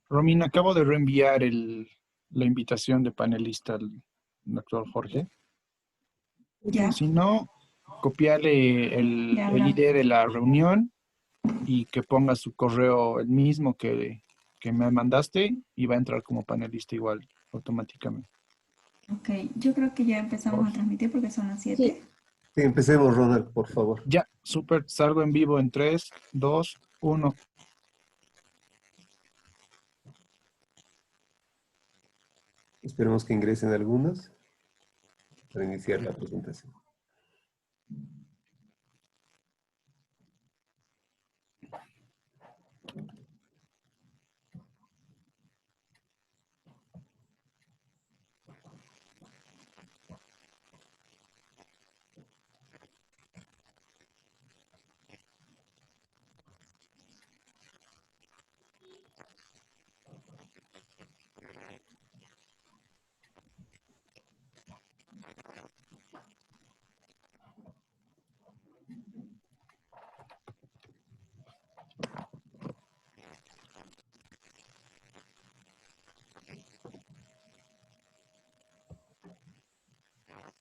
Romina, acabo de reenviar la invitación de panelista al doctor Jorge. Ya, Si no, copiarle ya el hablamos. ID de la reunión y que ponga su correo el mismo que me mandaste y va a entrar como panelista igual automáticamente. Ok, yo creo que ya empezamos a Jorge. transmitir porque son las Sí, 7. Sí, empecemos, Ronald, por favor. Ya, súper, salgo en vivo en 3, 2, 1. Esperemos que ingresen algunos para iniciar la presentación.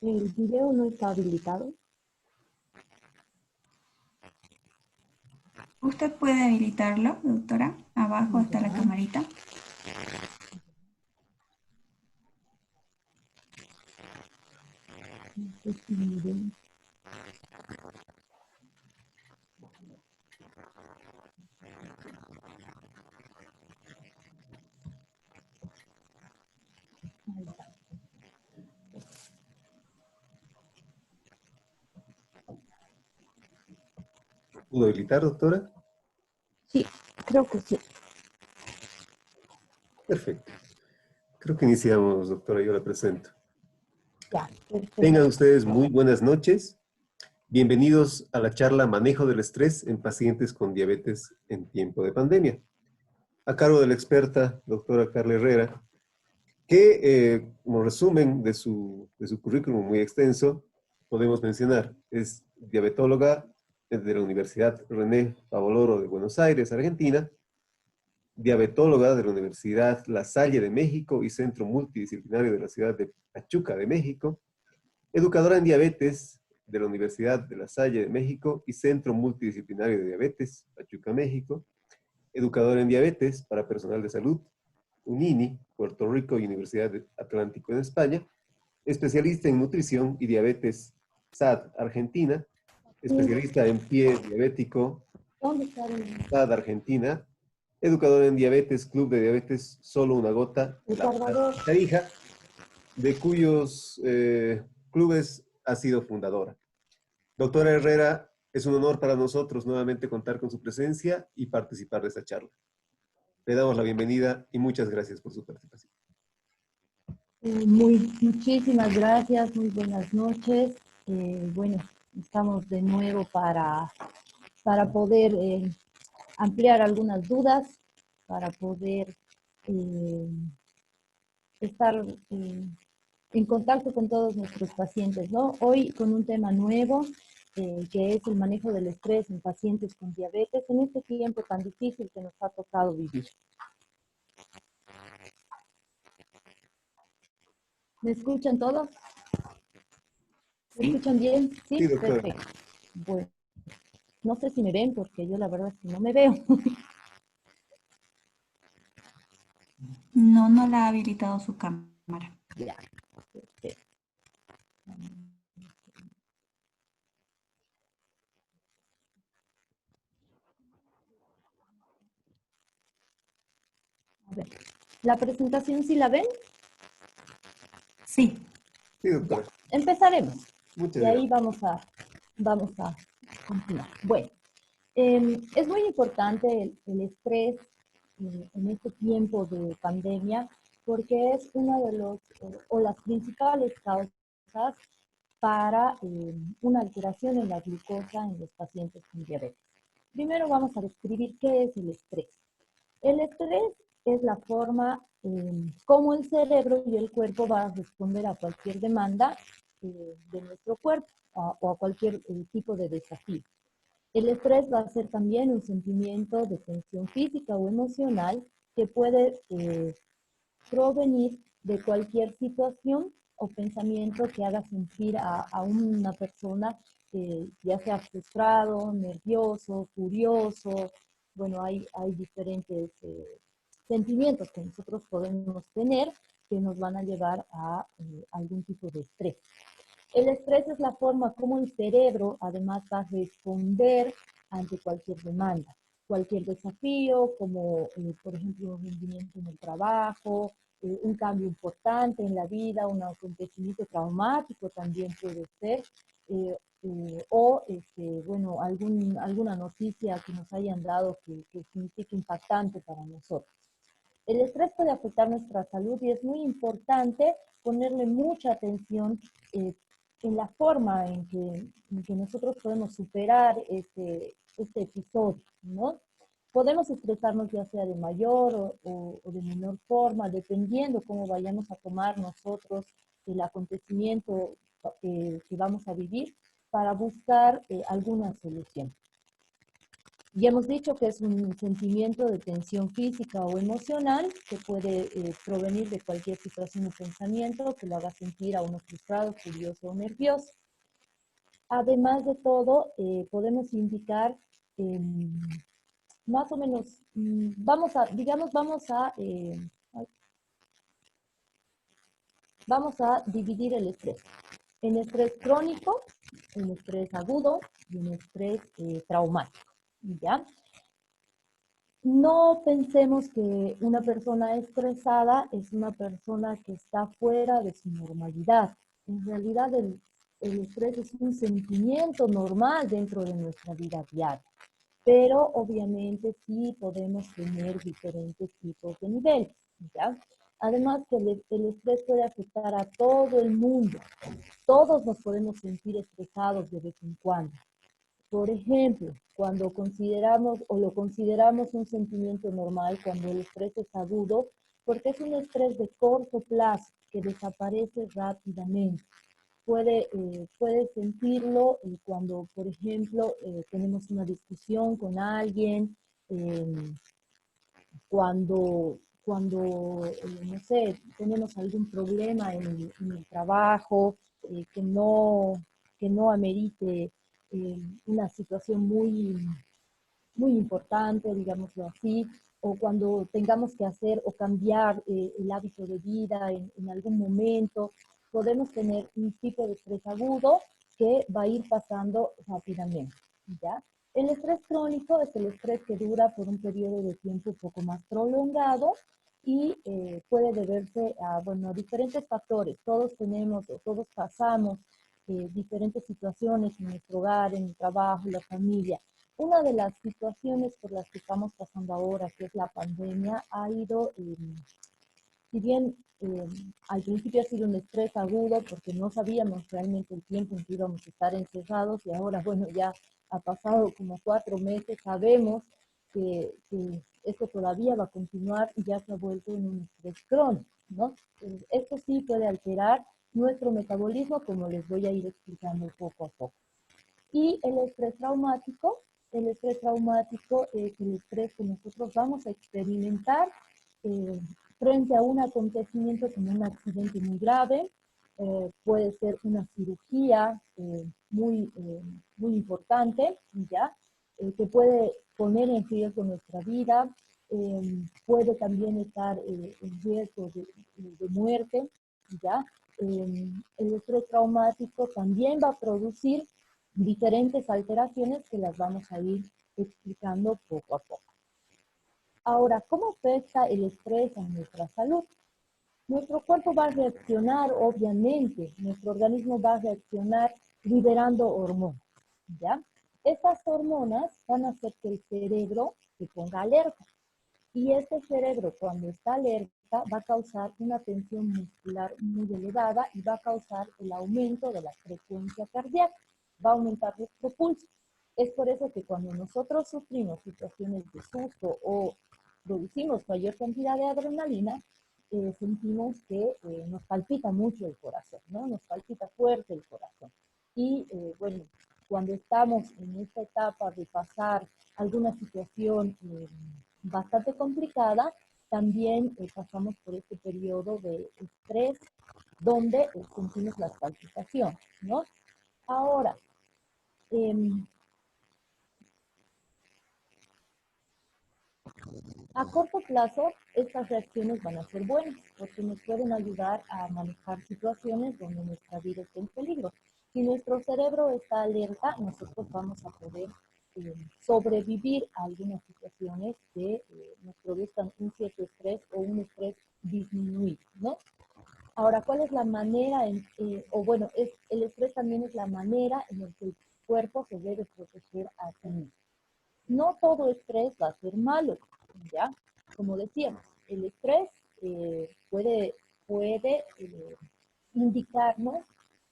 el video no está habilitado. ¿Usted puede habilitarlo, doctora? Abajo está la Ya. camarita. No sé si me ven. Ahí está. ¿Pudo habilitar, doctora? Sí, creo que sí. Perfecto. Creo que iniciamos, doctora, yo la presento. Ya, perfecto. Tengan ustedes muy buenas noches. Bienvenidos a la charla Manejo del estrés en pacientes con diabetes en tiempo de pandemia. A cargo de la experta, doctora Carla Herrera, que como resumen de su currículum muy extenso, podemos mencionar, es diabetóloga de la Universidad René Favaloro de Buenos Aires, Argentina, diabetóloga de la Universidad La Salle de México y Centro Multidisciplinario de la ciudad de Pachuca de México, educadora en diabetes de la Universidad de La Salle de México y Centro Multidisciplinario de Diabetes, Pachuca, México, educadora en diabetes para personal de salud, UNINI, Puerto Rico y Universidad Atlántico en España, especialista en nutrición y diabetes SAD Argentina, especialista en pie diabético ¿Dónde está el SAD Argentina, educadora en diabetes, Club de Diabetes Solo una Gota, cargador? Tarija, de cuyos clubes ha sido fundadora. Doctora Herrera, es un honor para nosotros nuevamente contar con su presencia y participar de esta charla. Le damos la bienvenida y muchas gracias por su participación. Muchísimas gracias, muy buenas noches. Bueno, estamos de nuevo para poder ampliar algunas dudas, para poder estar en contacto con todos nuestros pacientes, ¿no? Hoy con un tema nuevo, que es el manejo del estrés en pacientes con diabetes en este tiempo tan difícil que nos ha tocado vivir. ¿Me escuchan todos? ¿Me escuchan bien? Sí, Sí, doctora. perfecto. Bueno, no sé si me ven porque yo la verdad es que no me veo. No, no la ha habilitado su cámara. Ya, perfecto. A ver, ¿la presentación sí la ven? Sí. Sí, Ya, doctora. empezaremos. Muchas Y ahí gracias. vamos a continuar. Bueno, es muy importante el estrés en este tiempo de pandemia porque es una de los o las principales causas para una alteración en la glucosa en los pacientes con diabetes. Primero vamos a describir qué es el estrés. El estrés es la forma como el cerebro y el cuerpo van a responder a cualquier demanda de nuestro cuerpo o a cualquier tipo de desafío. El estrés va a ser también un sentimiento de tensión física o emocional que puede provenir de cualquier situación o pensamiento que haga sentir a una persona ya sea frustrado, nervioso, furioso. Bueno, hay diferentes sentimientos que nosotros podemos tener que nos van a llevar a algún tipo de estrés. El estrés es la forma como el cerebro además va a responder ante cualquier demanda, cualquier desafío, como por ejemplo un rendimiento en el trabajo, un cambio importante en la vida, un acontecimiento traumático también puede ser, o bueno, alguna noticia que nos hayan dado que signifique impactante para nosotros. El estrés puede afectar nuestra salud y es muy importante ponerle mucha atención en la forma en que nosotros podemos superar este episodio, ¿no? Podemos estresarnos ya sea de mayor o de menor forma, dependiendo cómo vayamos a tomar nosotros el acontecimiento que vamos a vivir para buscar alguna solución. Ya hemos dicho que es un sentimiento de tensión física o emocional que puede provenir de cualquier situación o pensamiento que lo haga sentir a uno frustrado, furioso o nervioso. Además de todo, podemos indicar más o menos, vamos a dividir el estrés en estrés crónico, en estrés agudo y en estrés traumático, ¿ya? No pensemos que una persona estresada es una persona que está fuera de su normalidad. En realidad el estrés es un sentimiento normal dentro de nuestra vida diaria, pero obviamente sí podemos tener diferentes tipos de niveles, ¿ya? Además que el estrés puede afectar a todo el mundo. Todos nos podemos sentir estresados de vez en cuando. Por ejemplo, cuando consideramos o lo consideramos un sentimiento normal, cuando el estrés es agudo, porque es un estrés de corto plazo que desaparece rápidamente. Puede sentirlo cuando, por ejemplo, tenemos una discusión con alguien, cuando no sé, tenemos algún problema en el trabajo que no amerite una situación muy importante, digámoslo así, o cuando tengamos que hacer o cambiar el hábito de vida en algún momento, podemos tener un tipo de estrés agudo que va a ir pasando rápidamente, ¿ya? El estrés crónico es el estrés que dura por un periodo de tiempo un poco más prolongado y puede deberse a, bueno, a diferentes factores. Todos tenemos o todos pasamos diferentes situaciones en nuestro hogar, en el trabajo, en la familia. Una de las situaciones por las que estamos pasando ahora, que es la pandemia, ha ido, si bien al principio ha sido un estrés agudo porque no sabíamos realmente el tiempo en que íbamos a estar encerrados y ahora, bueno, ya ha pasado como 4 meses, sabemos que esto todavía va a continuar y ya se ha vuelto en un estrés crónico, ¿no? Esto sí puede alterar nuestro metabolismo, como les voy a ir explicando poco a poco. Y el estrés traumático es el estrés que nosotros vamos a experimentar eh, frente a un acontecimiento como un accidente muy grave, puede ser una cirugía muy importante, ¿ya? Que puede poner en riesgo nuestra vida, puede también estar en riesgo de muerte, ¿ya? El estrés traumático también va a producir diferentes alteraciones que las vamos a ir explicando poco a poco. Ahora, ¿cómo afecta el estrés a nuestra salud? Nuestro cuerpo va a reaccionar, obviamente, nuestro organismo va a reaccionar liberando hormonas, ¿ya? Estas hormonas van a hacer que el cerebro se ponga alerta. Y este cerebro, cuando está alerta, va a causar una tensión muscular muy elevada y va a causar el aumento de la frecuencia cardíaca. Va a aumentar nuestro pulso. Es por eso que cuando nosotros sufrimos situaciones de susto o producimos mayor cantidad de adrenalina, sentimos que nos palpita mucho el corazón, ¿no? Nos palpita fuerte el corazón. Y bueno, cuando estamos en esta etapa de pasar alguna situación bastante complicada, también pasamos por este periodo de estrés donde sentimos las palpitaciones, ¿no? Ahora, a corto plazo, estas reacciones van a ser buenas porque nos pueden ayudar a manejar situaciones donde nuestra vida está en peligro. Si nuestro cerebro está alerta, nosotros vamos a poder sobrevivir a algunas situaciones que nos produzcan un cierto estrés o un estrés disminuido, ¿no? Ahora, ¿cuál es la manera, el estrés también es la manera en la que el cuerpo se debe proteger a sí mismo? No todo estrés va a ser malo, ¿ya? Como decíamos, el estrés puede indicarnos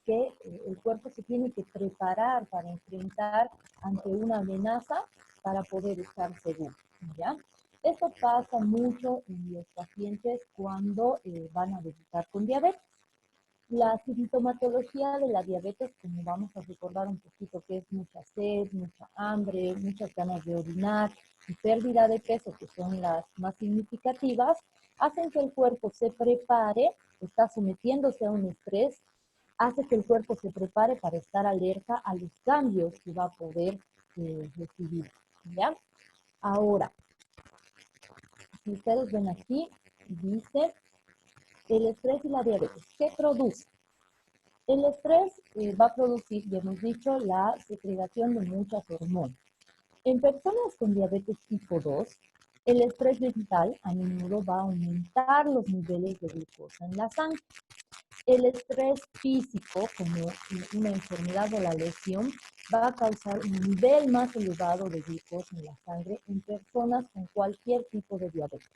que el cuerpo se tiene que preparar para enfrentar ante una amenaza para poder estar seguro, ¿ya? Esto pasa mucho en los pacientes cuando van a debutar con diabetes. La sintomatología de la diabetes, como vamos a recordar un poquito, que es mucha sed, mucha hambre, muchas ganas de orinar y pérdida de peso, que son las más significativas, hacen que el cuerpo se prepare, está sometiéndose a un estrés, hace que el cuerpo se prepare para estar alerta a los cambios que va a poder recibir, ¿ya? Ahora, si ustedes ven aquí, dice el estrés y la diabetes. ¿Qué produce? El estrés va a producir, ya hemos dicho, la secreción de muchas hormonas. En personas con diabetes tipo 2, el estrés mental a menudo va a aumentar los niveles de glucosa en la sangre. El estrés físico, como una enfermedad o la lesión, va a causar un nivel más elevado de glucosa en la sangre en personas con cualquier tipo de diabetes.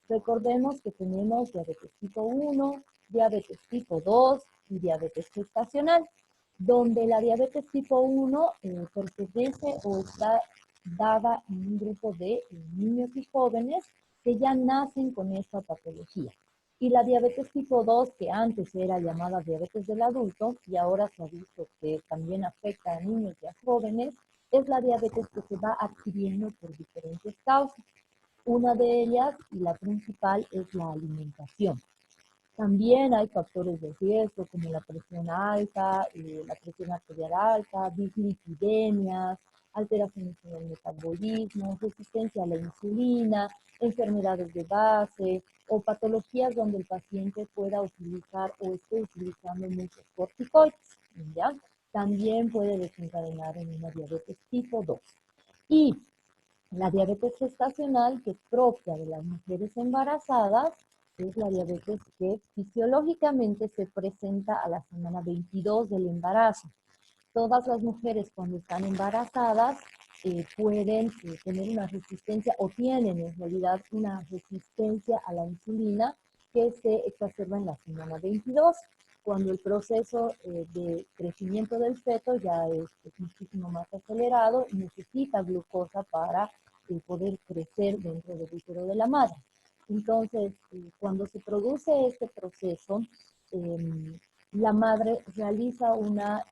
Recordemos que tenemos diabetes tipo 1, diabetes tipo 2 y diabetes gestacional, donde la diabetes tipo 1 pertenece o está dada en un grupo de niños y jóvenes que ya nacen con esta patología. Y la diabetes tipo 2, que antes era llamada diabetes del adulto y ahora se ha visto que también afecta a niños y a jóvenes, es la diabetes que se va adquiriendo por diferentes causas. Una de ellas, y la principal, es la alimentación. También hay factores de riesgo como la presión alta, la presión arterial alta, dislipidemias, alteraciones en el metabolismo, resistencia a la insulina, enfermedades de base o patologías donde el paciente pueda utilizar o esté utilizando muchos corticoides, ¿ya? También puede desencadenar en una diabetes tipo 2. Y la diabetes gestacional, que es propia de las mujeres embarazadas, es la diabetes que fisiológicamente se presenta a la semana 22 del embarazo. Todas las mujeres cuando están embarazadas pueden tener una resistencia o tienen en realidad una resistencia a la insulina que se exacerba en la semana 22, cuando el proceso de crecimiento del feto ya es muchísimo más acelerado y necesita glucosa para poder crecer dentro del útero de la madre. Entonces, cuando se produce este proceso, la madre realiza una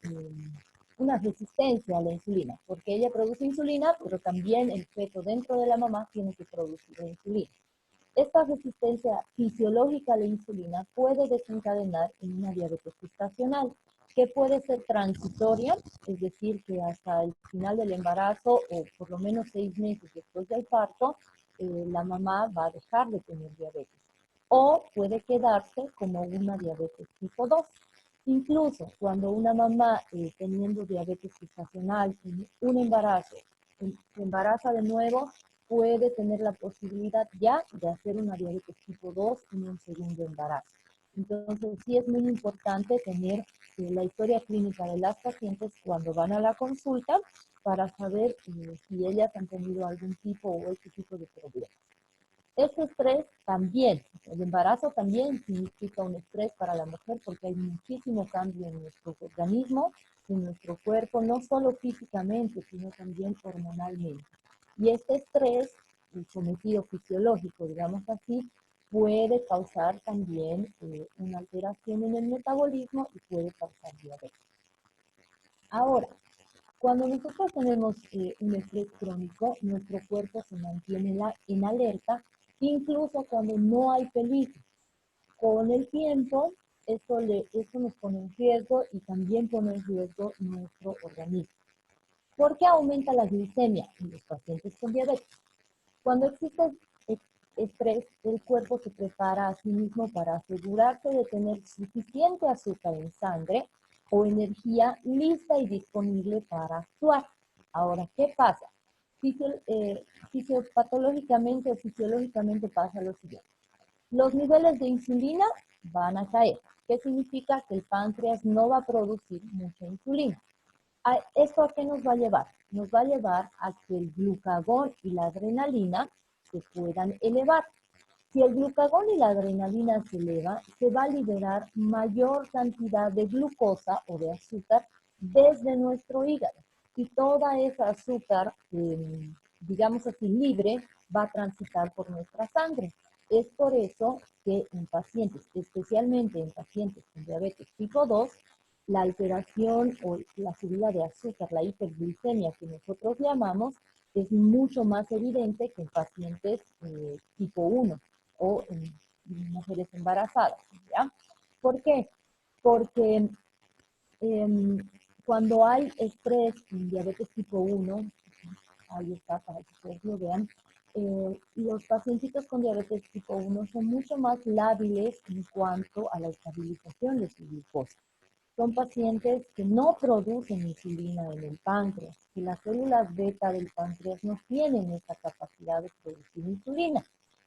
resistencia a la insulina, porque ella produce insulina, pero también el feto dentro de la mamá tiene que producir la insulina. Esta resistencia fisiológica a la insulina puede desencadenar en una diabetes gestacional, que puede ser transitoria, es decir, que hasta el final del embarazo o por lo menos 6 meses después del parto, la mamá va a dejar de tener diabetes. O puede quedarse como una diabetes tipo 2. Incluso cuando una mamá teniendo diabetes gestacional en un embarazo, se embaraza de nuevo, puede tener la posibilidad ya de hacer una diabetes tipo 2 en un segundo embarazo. Entonces, sí es muy importante tener la historia clínica de las pacientes cuando van a la consulta para saber si ellas han tenido algún tipo o este tipo de problemas. Este estrés también, el embarazo también significa un estrés para la mujer porque hay muchísimo cambio en nuestro organismo, en nuestro cuerpo, no solo físicamente, sino también hormonalmente. Y este estrés, el sometido fisiológico, digamos así, puede causar también una alteración en el metabolismo y puede causar diabetes. Ahora, cuando nosotros tenemos un estrés crónico, nuestro cuerpo se mantiene en alerta incluso cuando no hay peligro. Con el tiempo, esto nos pone en riesgo y también pone en riesgo nuestro organismo. ¿Por qué aumenta la glicemia en los pacientes con diabetes? Cuando existe estrés, el cuerpo se prepara a sí mismo para asegurarse de tener suficiente azúcar en sangre o energía lista y disponible para actuar. Ahora, ¿qué pasa? Fisiopatológicamente o fisiológicamente pasa lo siguiente. Los niveles de insulina van a caer. ¿Qué significa? Que el páncreas no va a producir mucha insulina. ¿Esto a qué nos va a llevar? Nos va a llevar a que el glucagón y la adrenalina se puedan elevar. Si el glucagón y la adrenalina se eleva, se va a liberar mayor cantidad de glucosa o de azúcar desde nuestro hígado. Y toda esa azúcar, digamos así, libre, va a transitar por nuestra sangre. Es por eso que en pacientes, especialmente en pacientes con diabetes tipo 2, la alteración o la subida de azúcar, la hiperglicemia que nosotros llamamos, es mucho más evidente que en pacientes tipo 1 o en mujeres embarazadas, ¿ya? ¿Por qué? Porque cuando hay estrés en diabetes tipo 1, ahí está para que ustedes lo vean, los pacientitos con diabetes tipo 1 son mucho más lábiles en cuanto a la estabilización de su glucosa. Son pacientes que no producen insulina en el páncreas, que las células beta del páncreas no tienen esa capacidad de producir insulina.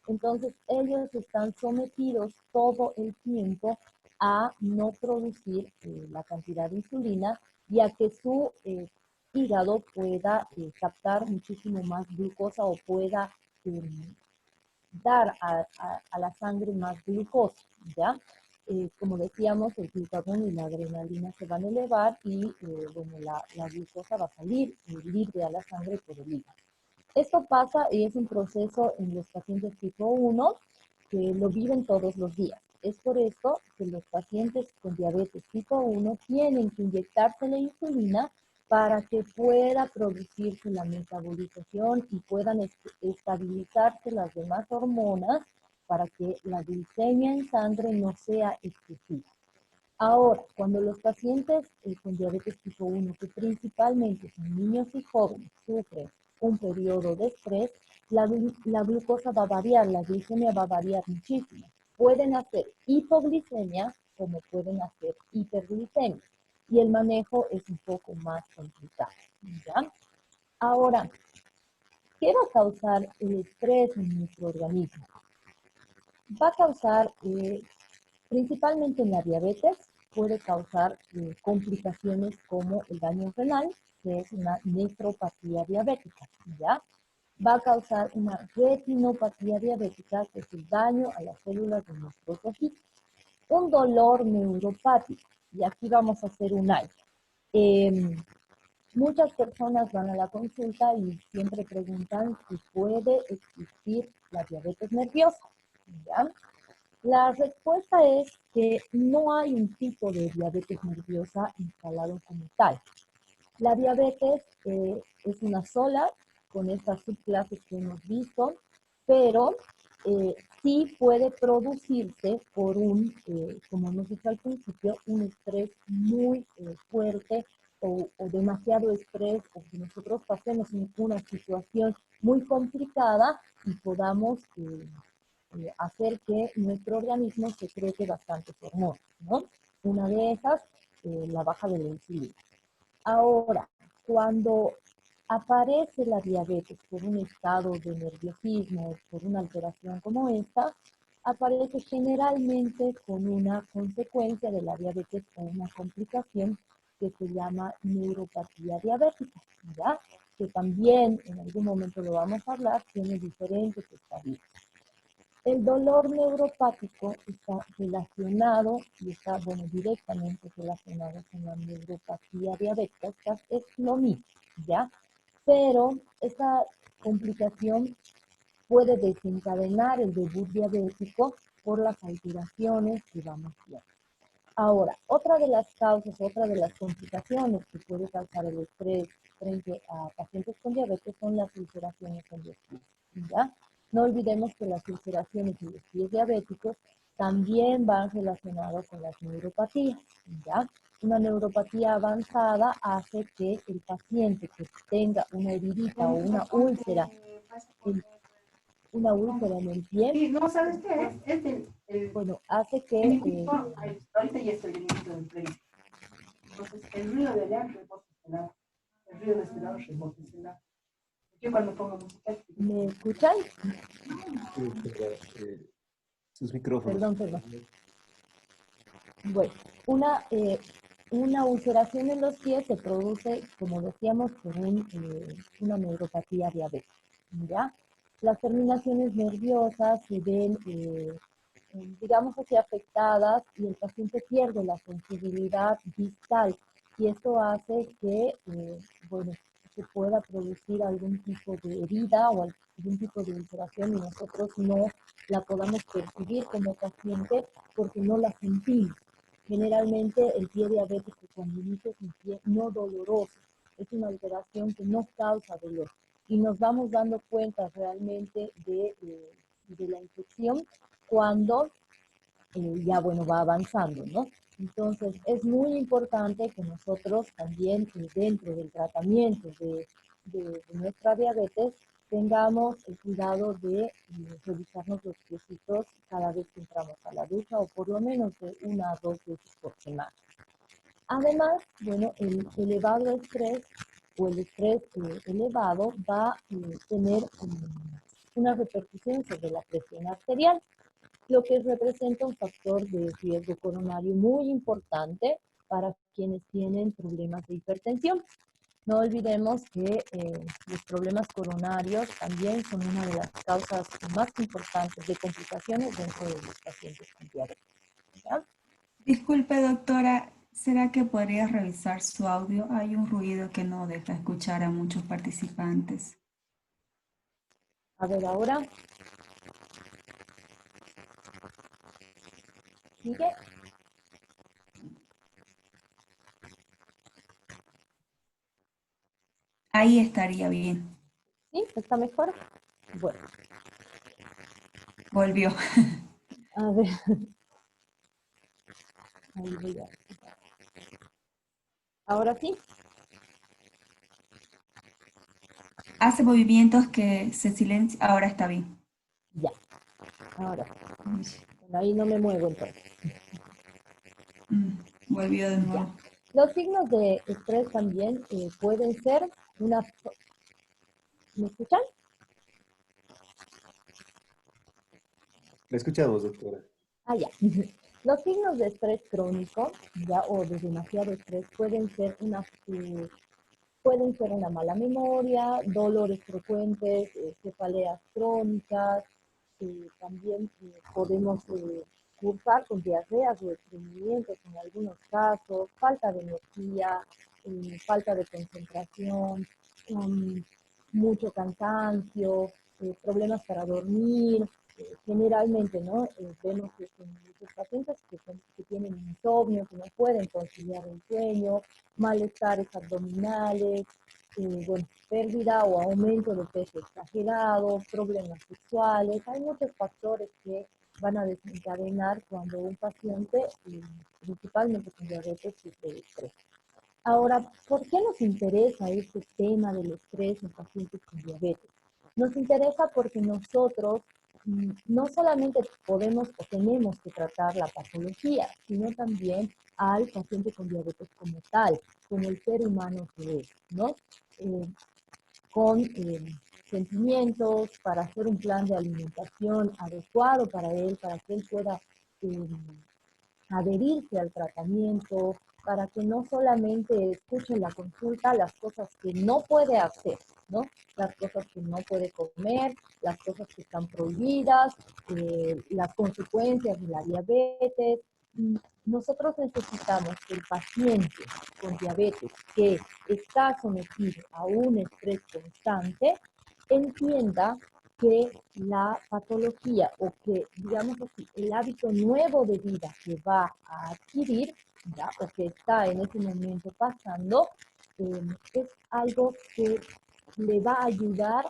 Entonces, ellos están sometidos todo el tiempo a no producir la cantidad de insulina y a que su hígado pueda captar muchísimo más glucosa o pueda dar a la sangre más glucosa, ¿ya? Como decíamos, el glucagón y la adrenalina se van a elevar y bueno, la glucosa va a salir libre a la sangre por el hígado. Esto pasa y es un proceso en los pacientes tipo 1 que lo viven todos los días. Es por esto que los pacientes con diabetes tipo 1 tienen que inyectarse la insulina para que pueda producirse la metabolización y puedan estabilizarse las demás hormonas para que la glicemia en sangre no sea excesiva. Ahora, cuando los pacientes con diabetes tipo 1, que principalmente son niños y jóvenes, sufren un periodo de estrés, la glucosa va a variar, la glicemia va a variar muchísimo. Pueden hacer hipoglicemia como pueden hacer hiperglicemia. Y el manejo es un poco más complicado, ¿ya? Ahora, ¿qué va a causar el estrés en nuestro organismo? Va a causar, principalmente en la diabetes, puede causar complicaciones como el daño renal, que es una nefropatía diabética, ¿ya? Va a causar una retinopatía diabética, que es el daño a las células de nuestros ojitos. Un dolor neuropático, y aquí vamos a hacer un alto. Muchas personas van a la consulta y siempre preguntan si puede existir la diabetes nerviosa, ¿ya? La respuesta es que no hay un tipo de diabetes nerviosa instalado como tal. La diabetes es una sola, con estas subclases que hemos visto, pero sí puede producirse por como hemos dicho al principio, un estrés muy fuerte o demasiado estrés, o que nosotros pasemos en una situación muy complicada y podamos hacer que nuestro organismo secrete bastantes hormonas, ¿no? Una de esas, la baja de la insulina. Ahora, cuando aparece la diabetes por un estado de nerviosismo, por una alteración como esta, aparece generalmente con una consecuencia de la diabetes o una complicación que se llama neuropatía diabética, ¿ya? Que también en algún momento lo vamos a hablar, tiene diferentes estadios. El dolor neuropático está relacionado y está, bueno, directamente relacionado con la neuropatía diabética, es lo mismo, ¿ya? Pero esta complicación puede desencadenar el debut diabético por las alteraciones que vamos viendo. Ahora, otra de las causas, otra de las complicaciones que puede causar el estrés frente a pacientes con diabetes son las ulceraciones endocrinas, ¿ya? No olvidemos que las ulceraciones y los pies diabéticos también van relacionados con las neuropatías, ¿ya? Una neuropatía avanzada hace que el paciente que tenga una heridita o una úlcera en el pie, Sí, no, ¿sabes qué es? bueno, hace El que equipo, ahorita ya estoy limpio del tren. Entonces, el ruido de allá rebota este lado. El ruido de este lado rebota este lado. Yo cuando pongo música... ¿me escuchan? Sus micrófonos. Perdón. Bueno, una ulceración en los pies se produce, como decíamos, por una neuropatía diabética, ¿ya? Las terminaciones nerviosas se ven, digamos así, afectadas y el paciente pierde la sensibilidad distal y esto hace que, bueno, se pueda producir algún tipo de herida o algún tipo de ulceración y nosotros no la podamos percibir como paciente porque no la sentimos. Generalmente el pie diabético cuando inicia es un pie no doloroso, es una alteración que no causa dolor y nos vamos dando cuenta realmente de la infección cuando ya bueno va avanzando, ¿no? Entonces es muy importante que nosotros también dentro del tratamiento de nuestra diabetes tengamos el cuidado de revisarnos los piecitos cada vez que entramos a la ducha o por lo menos de 1 a 2 veces por semana. Además, bueno, el elevado estrés o el estrés elevado va a tener una repercusión sobre la presión arterial, lo que representa un factor de riesgo coronario muy importante para quienes tienen problemas de hipertensión. No olvidemos que los problemas coronarios también son una de las causas más importantes de complicaciones dentro de los pacientes con diabetes, ¿ya? Disculpe, doctora, ¿será que podría revisar su audio? Hay un ruido que no deja escuchar a muchos participantes. A ver, ahora. ¿Sigue? Ahí estaría bien. ¿Sí? ¿Está mejor? Bueno, Volvió. a ver. Ahí voy a... Ahora sí. Hace movimientos que se silencia. Ahora está bien. Ya. Ahora. Uy, Bueno, ahí no me muevo entonces. volvió de Ya. nuevo. Los signos de estrés también pueden ser una... ¿Me escuchan? La escuchamos, doctora. Ah, ya. Los signos de estrés crónico, ya, o de demasiado estrés pueden ser una mala memoria, dolores frecuentes, cefaleas crónicas, también podemos cursar con diarreas o estreñimientos en algunos casos, falta de energía, falta de concentración, mucho cansancio, problemas para dormir. Generalmente, ¿no? Vemos que son muchos pacientes que tienen insomnio, que no pueden conciliar el sueño, malestares abdominales, bueno, pérdida o aumento de peso exagerado, problemas sexuales. Hay muchos factores que van a desencadenar cuando un paciente, principalmente con diabetes, sufre de estrés. Ahora, ¿por qué nos interesa este tema del estrés en pacientes con diabetes? Nos interesa porque nosotros no solamente podemos o tenemos que tratar la patología, sino también al paciente con diabetes como tal, como el ser humano que es, ¿no? Con sentimientos, para hacer un plan de alimentación adecuado para que él pueda adherirse al tratamiento, para que no solamente escuche en la consulta las cosas que no puede hacer, ¿no? Las cosas que no puede comer, las cosas que están prohibidas, las consecuencias de la diabetes. Nosotros necesitamos que el paciente con diabetes que está sometido a un estrés constante entienda que la patología o que, digamos así, el hábito nuevo de vida que va a adquirir, ¿ya? O que está en ese momento pasando, es algo que le va a ayudar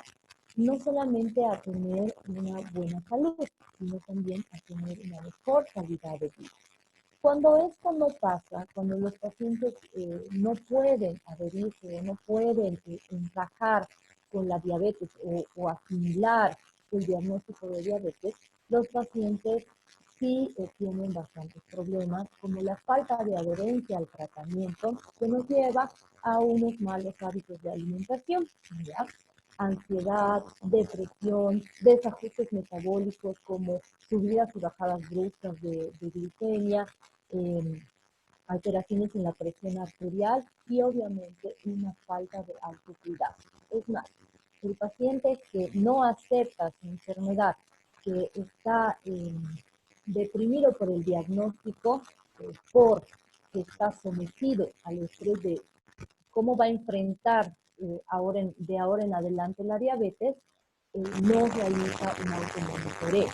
no solamente a tener una buena salud, sino también a tener una mejor calidad de vida. Cuando esto no pasa, cuando los pacientes no pueden adherirse o no pueden encajar con la diabetes o asimilar el diagnóstico de diabetes, los pacientes sí tienen bastantes problemas, como la falta de adherencia al tratamiento, que nos lleva a unos malos hábitos de alimentación, ¿ya? Ansiedad, depresión, desajustes metabólicos como subidas y bajadas bruscas de glicemia, alteraciones en la presión arterial y obviamente una falta de autocuidado. Es más, el paciente que no acepta su enfermedad, que está deprimido por el diagnóstico, porque está sometido al estrés de cómo va a enfrentar de ahora en adelante la diabetes, no realiza un automonitoreo,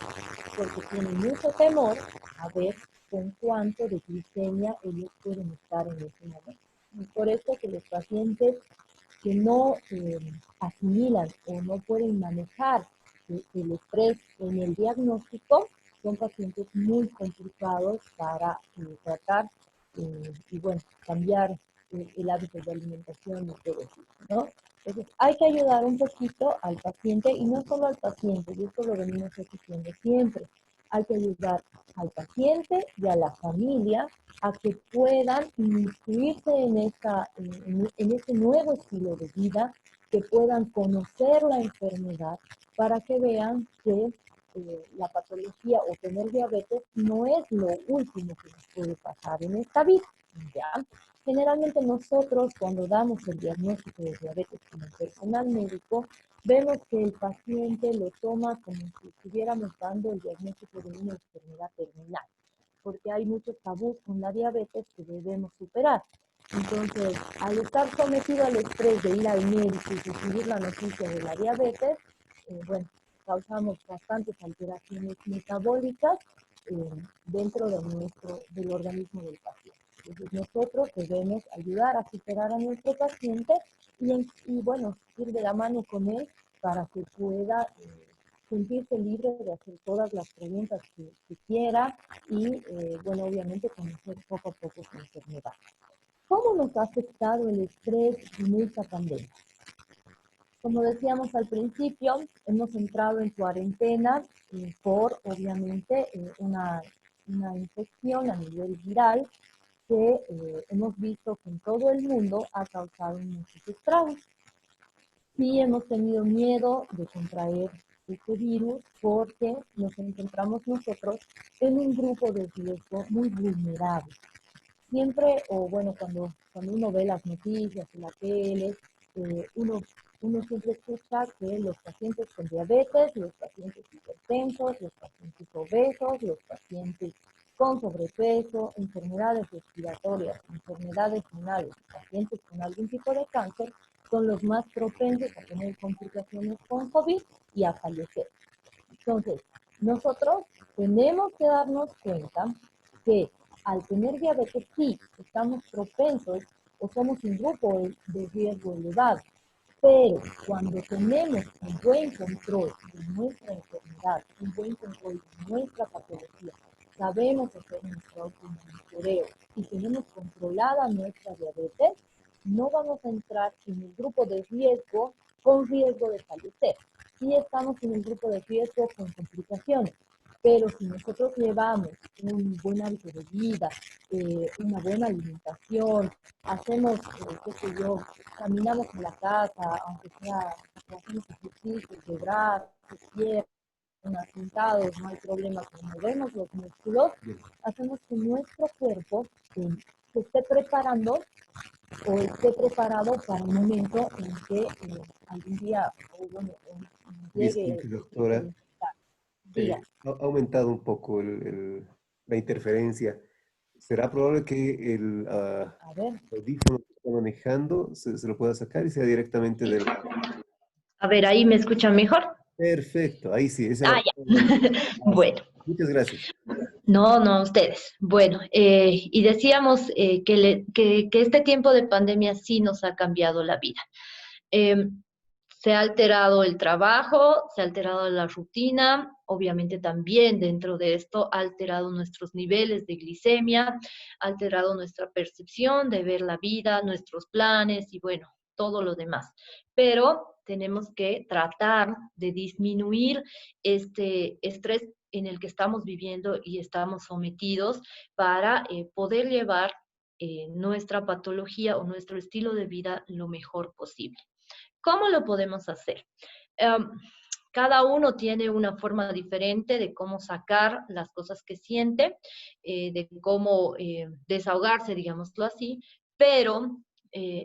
porque tiene mucho temor a ver con cuánto de glicemia ellos pueden estar en ese momento. Y por eso que los pacientes que no asimilan o no pueden manejar el estrés en el diagnóstico son pacientes muy complicados para tratar y bueno, cambiar el hábito de alimentación y todo eso, ¿no? Entonces, hay que ayudar un poquito al paciente y no solo al paciente, y esto lo venimos repitiendo siempre. Hay que ayudar al paciente y a la familia a que puedan inmiscuirse en este nuevo estilo de vida, que puedan conocer la enfermedad para que vean que la patología o tener diabetes no es lo último que nos puede pasar en esta vida, ¿ya? Generalmente nosotros cuando damos el diagnóstico de diabetes como personal médico, vemos que el paciente lo toma como si estuviéramos dando el diagnóstico de una enfermedad terminal, porque hay muchos tabús con la diabetes que debemos superar. Entonces, al estar sometido al estrés de ir al médico y recibir la noticia de la diabetes, bueno, causamos bastantes alteraciones metabólicas dentro del organismo del paciente. Entonces, nosotros debemos ayudar a superar a nuestro paciente y bueno, ir de la mano con él para que pueda sentirse libre de hacer todas las preguntas que quiera y, bueno, obviamente conocer poco a poco su enfermedad. ¿Cómo nos ha afectado el estrés en esta pandemia? Como decíamos al principio, hemos entrado en cuarentena por, obviamente, una infección a nivel viral que hemos visto que en todo el mundo ha causado muchos estragos. Sí hemos tenido miedo de contraer este virus porque nos encontramos nosotros en un grupo de riesgo muy vulnerable. Siempre, o bueno, cuando uno ve las noticias en la tele, uno siempre escucha que los pacientes con diabetes, los pacientes hipertensos, los pacientes obesos, los pacientes con sobrepeso, enfermedades respiratorias, enfermedades renales, pacientes con algún tipo de cáncer, son los más propensos a tener complicaciones con COVID y a fallecer. Entonces, nosotros tenemos que darnos cuenta que al tener diabetes sí estamos propensos o somos un grupo de riesgo elevado, pero cuando tenemos un buen control de nuestra enfermedad, un buen control de nuestra patología, sabemos hacer nuestro automonitoreo y tenemos controlada nuestra diabetes, no vamos a entrar en el grupo de riesgo con riesgo de fallecer. Sí estamos en el grupo de riesgo con complicaciones, pero si nosotros llevamos un buen hábito de vida, una buena alimentación, hacemos, qué sé yo, caminamos en la casa, aunque sea, hacemos ejercicios de brazos, piernas, sentados, no hay problema con movemos los músculos, hacemos que nuestro cuerpo se esté preparando o esté preparado para un momento en que algún día o bueno, llegue. Disculpe, doctora. Ha aumentado un poco la interferencia. ¿Será probable que el audífono que está manejando se lo pueda sacar y sea directamente del... A ver, ahí me escuchan mejor. Perfecto, ahí sí. Ya. Bueno. Muchas gracias. No, ustedes. Bueno, y decíamos que este tiempo de pandemia sí nos ha cambiado la vida. se ha alterado el trabajo, se ha alterado la rutina, obviamente también dentro de esto ha alterado nuestros niveles de glicemia, ha alterado nuestra percepción de ver la vida, nuestros planes y bueno, todo lo demás. Pero tenemos que tratar de disminuir este estrés en el que estamos viviendo y estamos sometidos para poder llevar nuestra patología o nuestro estilo de vida lo mejor posible. ¿Cómo lo podemos hacer? Cada uno tiene una forma diferente de cómo sacar las cosas que siente, de cómo desahogarse, digámoslo así, pero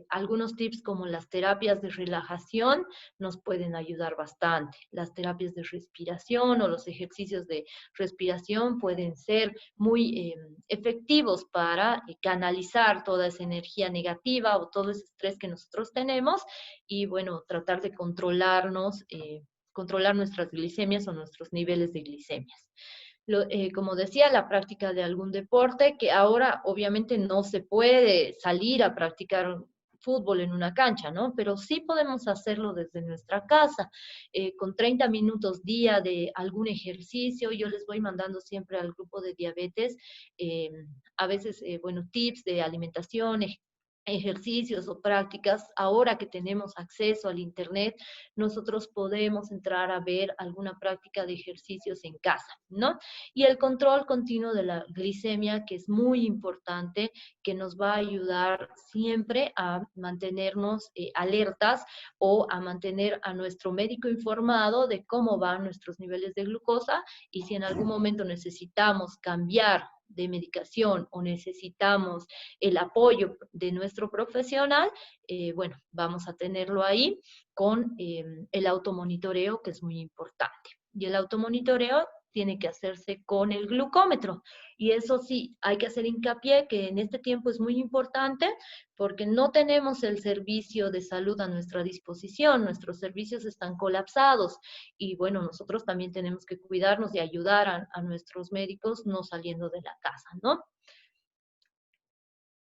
algunos tips como las terapias de relajación nos pueden ayudar bastante. Las terapias de respiración o los ejercicios de respiración pueden ser muy efectivos para canalizar toda esa energía negativa o todo ese estrés que nosotros tenemos y, bueno, tratar de controlarnos, controlar nuestras glicemias o nuestros niveles de glicemias. Como decía, la práctica de algún deporte, que ahora obviamente no se puede salir a practicar fútbol en una cancha, ¿no? Pero sí podemos hacerlo desde nuestra casa, con 30 minutos día de algún ejercicio. Yo les voy mandando siempre al grupo de diabetes, a veces, bueno, tips de alimentación, ejercicios o prácticas. Ahora que tenemos acceso al internet, nosotros podemos entrar a ver alguna práctica de ejercicios en casa, ¿no? Y el control continuo de la glicemia, que es muy importante, que nos va a ayudar siempre a mantenernos alertas o a mantener a nuestro médico informado de cómo van nuestros niveles de glucosa y si en algún momento necesitamos cambiar de medicación o necesitamos el apoyo de nuestro profesional, bueno, vamos a tenerlo ahí con el automonitoreo, que es muy importante. Y el automonitoreo tiene que hacerse con el glucómetro. Y eso sí, hay que hacer hincapié que en este tiempo es muy importante porque no tenemos el servicio de salud a nuestra disposición, nuestros servicios están colapsados y bueno, nosotros también tenemos que cuidarnos y ayudar a nuestros médicos no saliendo de la casa, ¿no?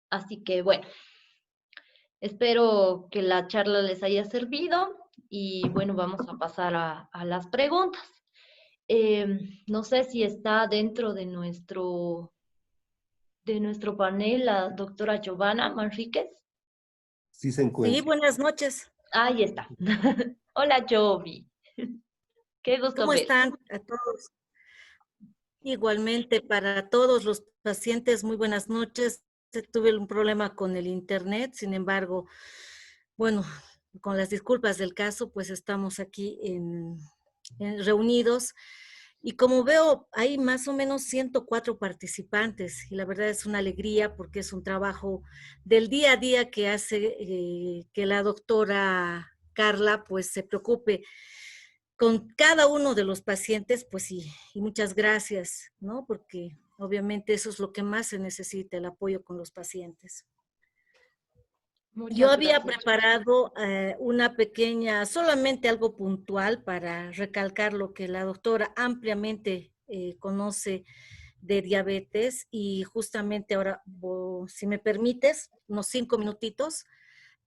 Así que bueno, espero que la charla les haya servido y bueno, vamos a pasar a las preguntas. No sé si está dentro de nuestro panel la doctora Giovanna Manríquez. Sí se encuentra. Sí, buenas noches. Ahí está. Hola, Jovi. Qué gusto ¿Cómo ver. están a todos? Igualmente para todos los pacientes, muy buenas noches. Tuve un problema con el internet, sin embargo, bueno, con las disculpas del caso, pues estamos aquí reunidos. Y como veo, hay más o menos 104 participantes y la verdad es una alegría porque es un trabajo del día a día que hace que la doctora Carla pues se preocupe con cada uno de los pacientes, pues y muchas gracias, ¿no? Porque obviamente eso es lo que más se necesita, el apoyo con los pacientes. Yo había preparado una pequeña, solamente algo puntual para recalcar lo que la doctora ampliamente conoce de diabetes y justamente ahora, si me permites, unos 5 minutitos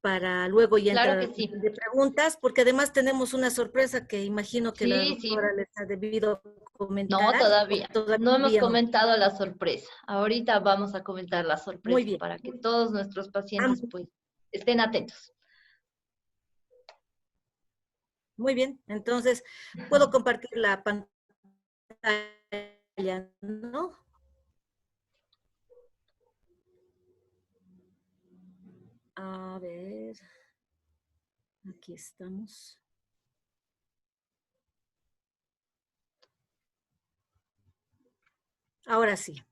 para luego ya Claro entrar que sí. de preguntas, porque además tenemos una sorpresa que imagino que la Sí, doctora les ha debido comentar. No, todavía. No hemos no. comentado la sorpresa. Ahorita vamos a comentar la Muy sorpresa bien. para que todos nuestros pacientes pues estén atentos. Muy bien, entonces puedo compartir la pantalla, ¿no? A ver, aquí estamos. Ahora sí.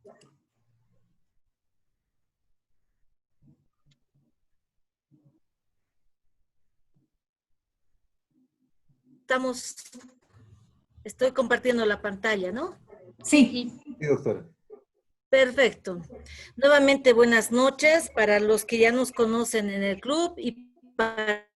Estoy compartiendo la pantalla, ¿no? Sí. Sí, doctora. Perfecto. Nuevamente buenas noches para los que ya nos conocen en el club y para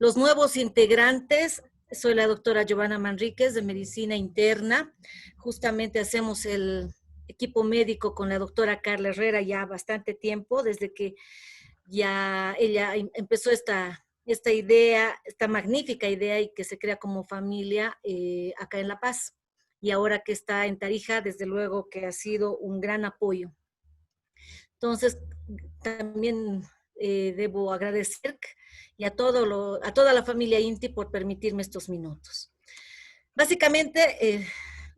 los nuevos integrantes. Soy la doctora Giovanna Manríquez de Medicina Interna. Justamente hacemos el equipo médico con la doctora Carla Herrera ya bastante tiempo, desde que ya ella empezó esta esta idea, esta magnífica idea y que se crea como familia acá en La Paz. Y ahora que está en Tarija, desde luego que ha sido un gran apoyo. Entonces, también debo agradecer y a toda la familia INTI por permitirme estos minutos. Básicamente,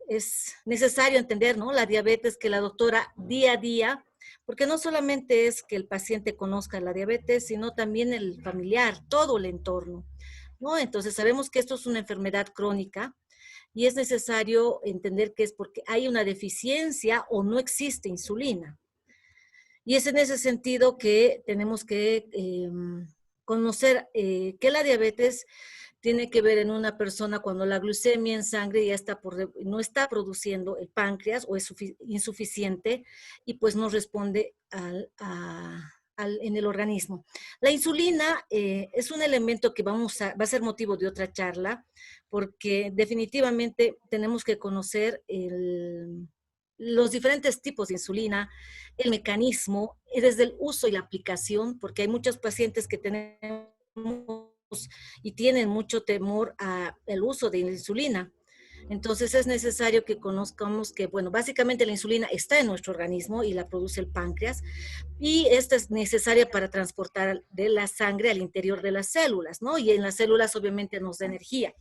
es necesario entender, ¿no?, la diabetes, que la doctora día a día, porque no solamente es que el paciente conozca la diabetes, sino también el familiar, todo el entorno, ¿no? Entonces sabemos que esto es una enfermedad crónica y es necesario entender que es porque hay una deficiencia o no existe insulina. Y es en ese sentido que tenemos que conocer que la diabetes tiene que ver en una persona cuando la glucemia en sangre ya está no está produciendo el páncreas o es insuficiente y pues no responde en el organismo. La insulina es un elemento que va a ser motivo de otra charla porque definitivamente tenemos que conocer los diferentes tipos de insulina, el mecanismo, desde el uso y la aplicación, porque hay muchos pacientes que tenemos y tienen mucho temor al uso de la insulina. Entonces es necesario que conozcamos que, bueno, básicamente la insulina está en nuestro organismo y la produce el páncreas y esta es necesaria para transportar de la sangre al interior de las células, ¿no? Y en las células obviamente nos da energía.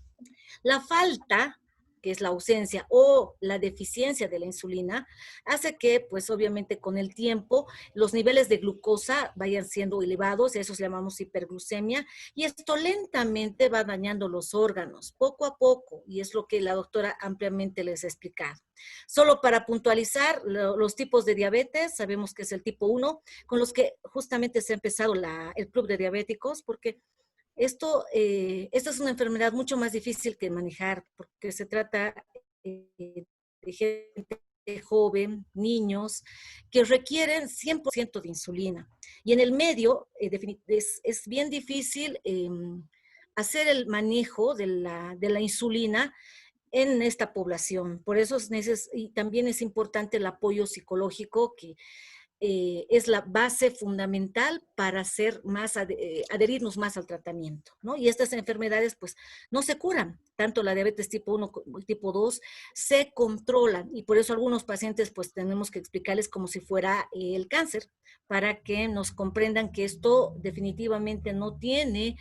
La falta, que es la ausencia o la deficiencia de la insulina, hace que, pues obviamente con el tiempo, los niveles de glucosa vayan siendo elevados, eso se llamamos hiperglucemia, y esto lentamente va dañando los órganos, poco a poco, y es lo que la doctora ampliamente les ha explicado. Solo para puntualizar, los tipos de diabetes, sabemos que es el tipo 1, con los que justamente se ha empezado el club de diabéticos, porque esta es una enfermedad mucho más difícil que manejar porque se trata de gente joven, niños, que requieren 100% de insulina. Y en el medio es bien difícil hacer el manejo de la insulina en esta población. Por eso y también es importante el apoyo psicológico que es la base fundamental para adherirnos más al tratamiento, ¿no? Y estas enfermedades, pues, no se curan. Tanto la diabetes tipo 1 como el tipo 2 se controlan y por eso algunos pacientes, pues, tenemos que explicarles como si fuera el cáncer para que nos comprendan que esto definitivamente no tiene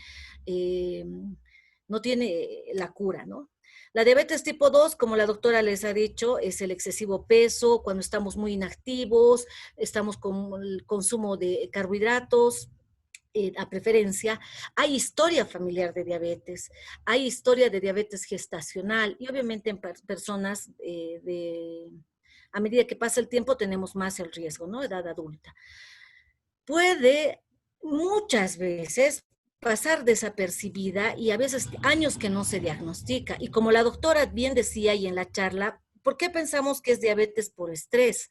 la cura, ¿no? La diabetes tipo 2, como la doctora les ha dicho, es el excesivo peso, cuando estamos muy inactivos, estamos con el consumo de carbohidratos, a preferencia. Hay historia familiar de diabetes, hay historia de diabetes gestacional y obviamente en personas a medida que pasa el tiempo tenemos más el riesgo, ¿no? Edad adulta. Puede muchas veces pasar desapercibida y a veces años que no se diagnostica. Y como la doctora bien decía ahí en la charla, ¿por qué pensamos que es diabetes por estrés?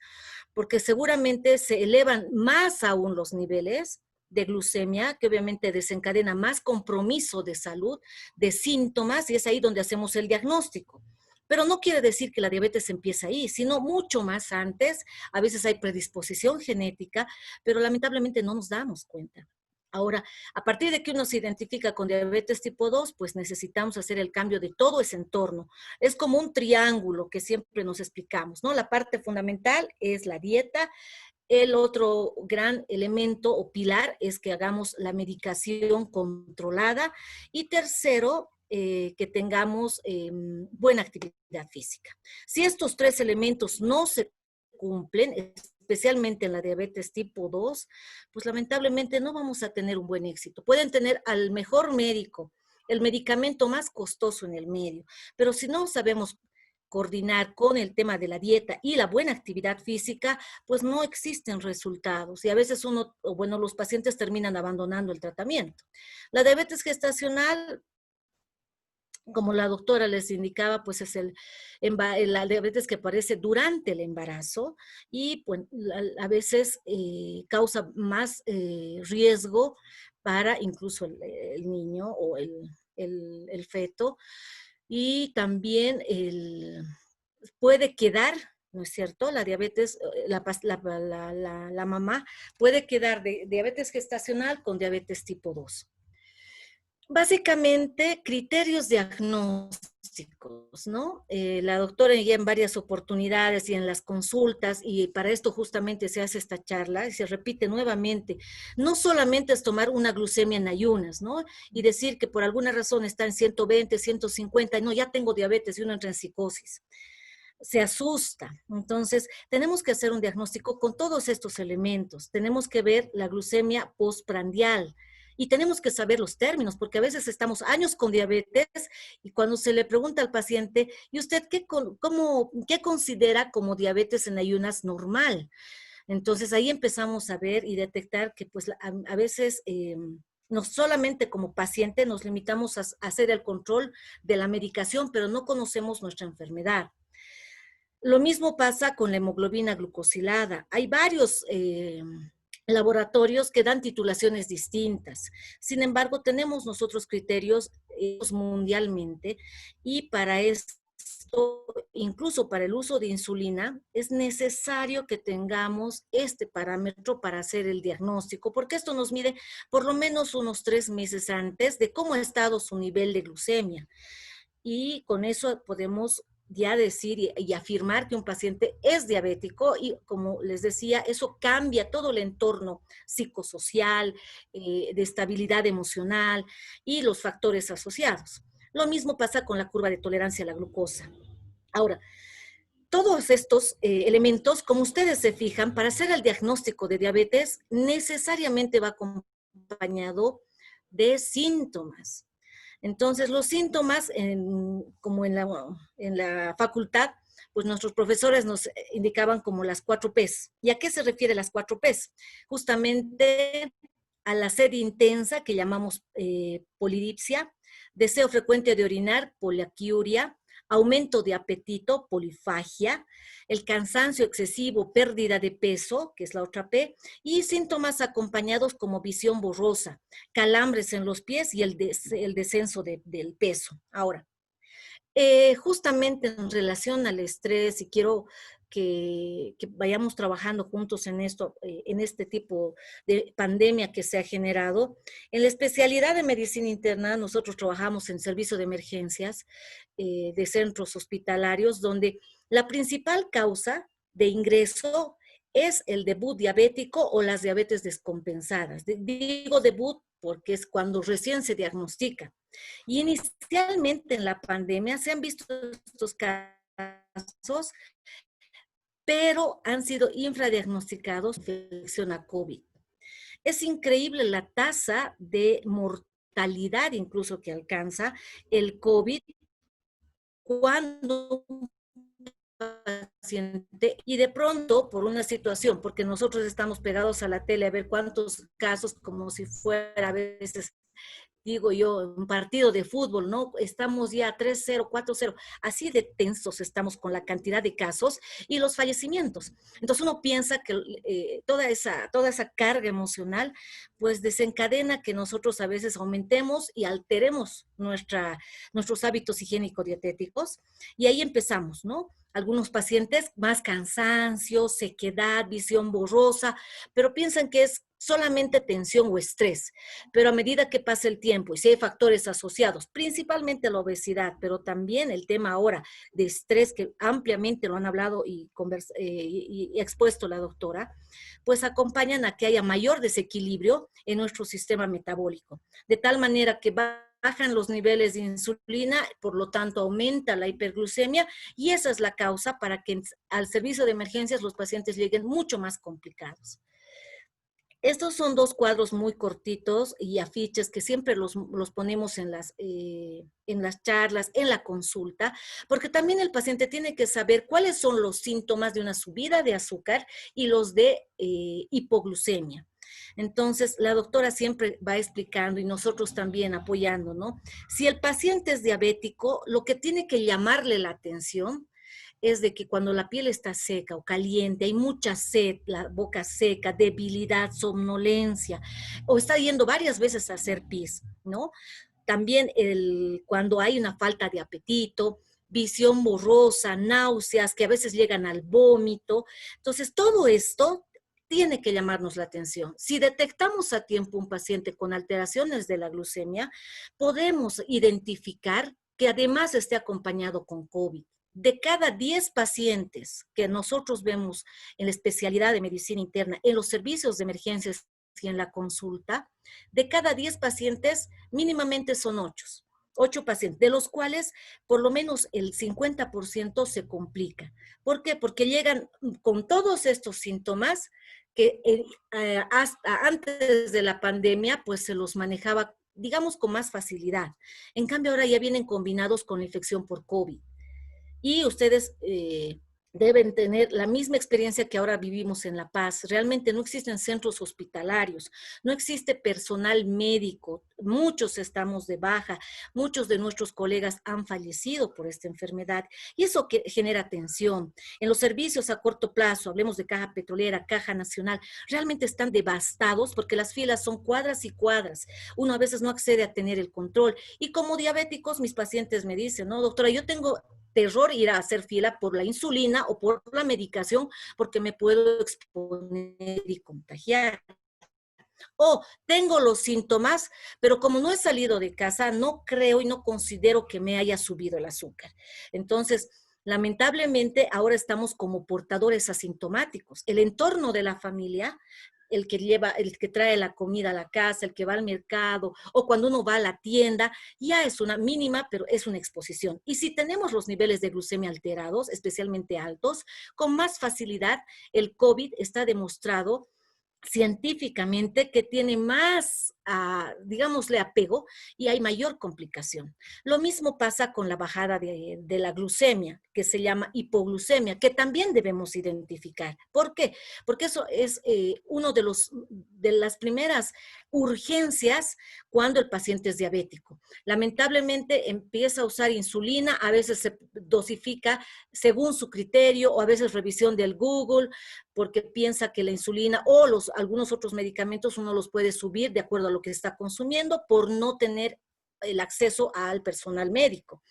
Porque seguramente se elevan más aún los niveles de glucemia, que obviamente desencadena más compromiso de salud, de síntomas, y es ahí donde hacemos el diagnóstico. Pero no quiere decir que la diabetes empieza ahí, sino mucho más antes. A veces hay predisposición genética, pero lamentablemente no nos damos cuenta. Ahora, a partir de que uno se identifica con diabetes tipo 2, pues necesitamos hacer el cambio de todo ese entorno. Es como un triángulo que siempre nos explicamos, ¿no? La parte fundamental es la dieta. El otro gran elemento o pilar es que hagamos la medicación controlada. Y tercero, que tengamos buena actividad física. Si estos tres elementos no se cumplen, especialmente en la diabetes tipo 2, pues lamentablemente no vamos a tener un buen éxito. Pueden tener al mejor médico, el medicamento más costoso en el medio, pero si no sabemos coordinar con el tema de la dieta y la buena actividad física, pues no existen resultados y a veces los pacientes terminan abandonando el tratamiento. La diabetes gestacional, como la doctora les indicaba, pues es la diabetes que aparece durante el embarazo y pues, a veces causa más riesgo para incluso el niño o el feto. Y también puede quedar, ¿no es cierto? La diabetes, la mamá puede quedar de diabetes gestacional con diabetes tipo 2. Básicamente, criterios diagnósticos, ¿no? La doctora ya en varias oportunidades y en las consultas, y para esto justamente se hace esta charla, y se repite nuevamente, no solamente es tomar una glucemia en ayunas, ¿no? Y decir que por alguna razón está en 120, 150, y no, ya tengo diabetes y uno entra en psicosis. Se asusta. Entonces, tenemos que hacer un diagnóstico con todos estos elementos. Tenemos que ver la glucemia postprandial y tenemos que saber los términos, porque a veces estamos años con diabetes y cuando se le pregunta al paciente, ¿y usted qué considera como diabetes en ayunas normal? Entonces, ahí empezamos a ver y detectar que pues a veces no solamente como paciente nos limitamos a hacer el control de la medicación, pero no conocemos nuestra enfermedad. Lo mismo pasa con la hemoglobina glucosilada. Hay varios laboratorios que dan titulaciones distintas. Sin embargo, tenemos nosotros criterios mundialmente y para esto, incluso para el uso de insulina, es necesario que tengamos este parámetro para hacer el diagnóstico, porque esto nos mide por lo menos unos 3 meses antes de cómo ha estado su nivel de glucemia. Y con eso podemos ya decir y afirmar que un paciente es diabético y como les decía, eso cambia todo el entorno psicosocial, de estabilidad emocional y los factores asociados. Lo mismo pasa con la curva de tolerancia a la glucosa. Ahora, todos estos elementos, como ustedes se fijan, para hacer el diagnóstico de diabetes necesariamente va acompañado de síntomas. Entonces, los síntomas, como en la facultad, pues nuestros profesores nos indicaban como las 4 Ps. ¿Y a qué se refiere las 4 Ps? Justamente a la sed intensa, que llamamos polidipsia, deseo frecuente de orinar, poliaquiuria, aumento de apetito, polifagia, el cansancio excesivo, pérdida de peso, que es la otra P, y síntomas acompañados como visión borrosa, calambres en los pies y el descenso del peso. Ahora, justamente en relación al estrés, y quiero que vayamos trabajando juntos en esto, en este tipo de pandemia que se ha generado. En la especialidad de medicina interna, nosotros trabajamos en servicio de emergencias de centros hospitalarios, donde la principal causa de ingreso es el debut diabético o las diabetes descompensadas. Digo debut porque es cuando recién se diagnostica. Y inicialmente en la pandemia se han visto estos casos, pero han sido infradiagnosticados de infección a COVID. Es increíble la tasa de mortalidad incluso que alcanza el COVID cuando un paciente, y de pronto por una situación, porque nosotros estamos pegados a la tele a ver cuántos casos, como si fuera a veces, digo yo, un partido de fútbol, ¿no? Estamos ya 3-0, 4-0, así de tensos estamos con la cantidad de casos y los fallecimientos. Entonces uno piensa que toda esa carga emocional pues desencadena que nosotros a veces aumentemos y alteremos nuestros hábitos higiénico-dietéticos y ahí empezamos, ¿no? Algunos pacientes más cansancio, sequedad, visión borrosa, pero piensan que es solamente tensión o estrés. Pero a medida que pasa el tiempo y si hay factores asociados, principalmente la obesidad, pero también el tema ahora de estrés, que ampliamente lo han hablado y expuesto la doctora, pues acompañan a que haya mayor desequilibrio en nuestro sistema metabólico. De tal manera que bajan los niveles de insulina, por lo tanto aumenta la hiperglucemia y esa es la causa para que al servicio de emergencias los pacientes lleguen mucho más complicados. Estos son 2 cuadros muy cortitos y afiches que siempre los ponemos en las charlas, en la consulta, porque también el paciente tiene que saber cuáles son los síntomas de una subida de azúcar y los de hipoglucemia. Entonces, la doctora siempre va explicando y nosotros también apoyando, ¿no? Si el paciente es diabético, lo que tiene que llamarle la atención es de que cuando la piel está seca o caliente, hay mucha sed, la boca seca, debilidad, somnolencia, o está yendo varias veces a hacer pis, ¿no? También cuando hay una falta de apetito, visión borrosa, náuseas, que a veces llegan al vómito. Entonces, todo esto tiene que llamarnos la atención. Si detectamos a tiempo un paciente con alteraciones de la glucemia, podemos identificar que además esté acompañado con COVID. De cada 10 pacientes que nosotros vemos en la especialidad de medicina interna, en los servicios de emergencias y en la consulta, de cada 10 pacientes, mínimamente son 8 pacientes, de los cuales por lo menos el 50% se complica. ¿Por qué? Porque llegan con todos estos síntomas que hasta antes de la pandemia pues se los manejaba, digamos, con más facilidad. En cambio ahora ya vienen combinados con la infección por COVID. Y ustedes deben tener la misma experiencia que ahora vivimos en La Paz. Realmente no existen centros hospitalarios, no existe personal médico, muchos estamos de baja, muchos de nuestros colegas han fallecido por esta enfermedad y eso que genera tensión. En los servicios a corto plazo, hablemos de Caja Petrolera, Caja Nacional, realmente están devastados porque las filas son cuadras y cuadras. Uno a veces no accede a tener el control. Y como diabéticos, mis pacientes me dicen, no, doctora, yo tengo terror ir a hacer fila por la insulina o por la medicación porque me puedo exponer y contagiar. O tengo los síntomas, pero como no he salido de casa, no creo y no considero que me haya subido el azúcar. Entonces, lamentablemente, ahora estamos como portadores asintomáticos. El entorno de la familia, el que trae la comida a la casa, el que va al mercado, o cuando uno va a la tienda, ya es una mínima, pero es una exposición. Y si tenemos los niveles de glucemia alterados, especialmente altos, con más facilidad el COVID está demostrado científicamente que tiene más, digámosle, apego y hay mayor complicación. Lo mismo pasa con la bajada de la glucemia, que se llama hipoglucemia, que también debemos identificar. ¿Por qué? Porque eso es uno de las primeras urgencias cuando el paciente es diabético. Lamentablemente empieza a usar insulina, a veces se dosifica según su criterio o a veces revisión del Google, porque piensa que la insulina o algunos otros medicamentos uno los puede subir de acuerdo a lo que está consumiendo por no tener el acceso al personal médico.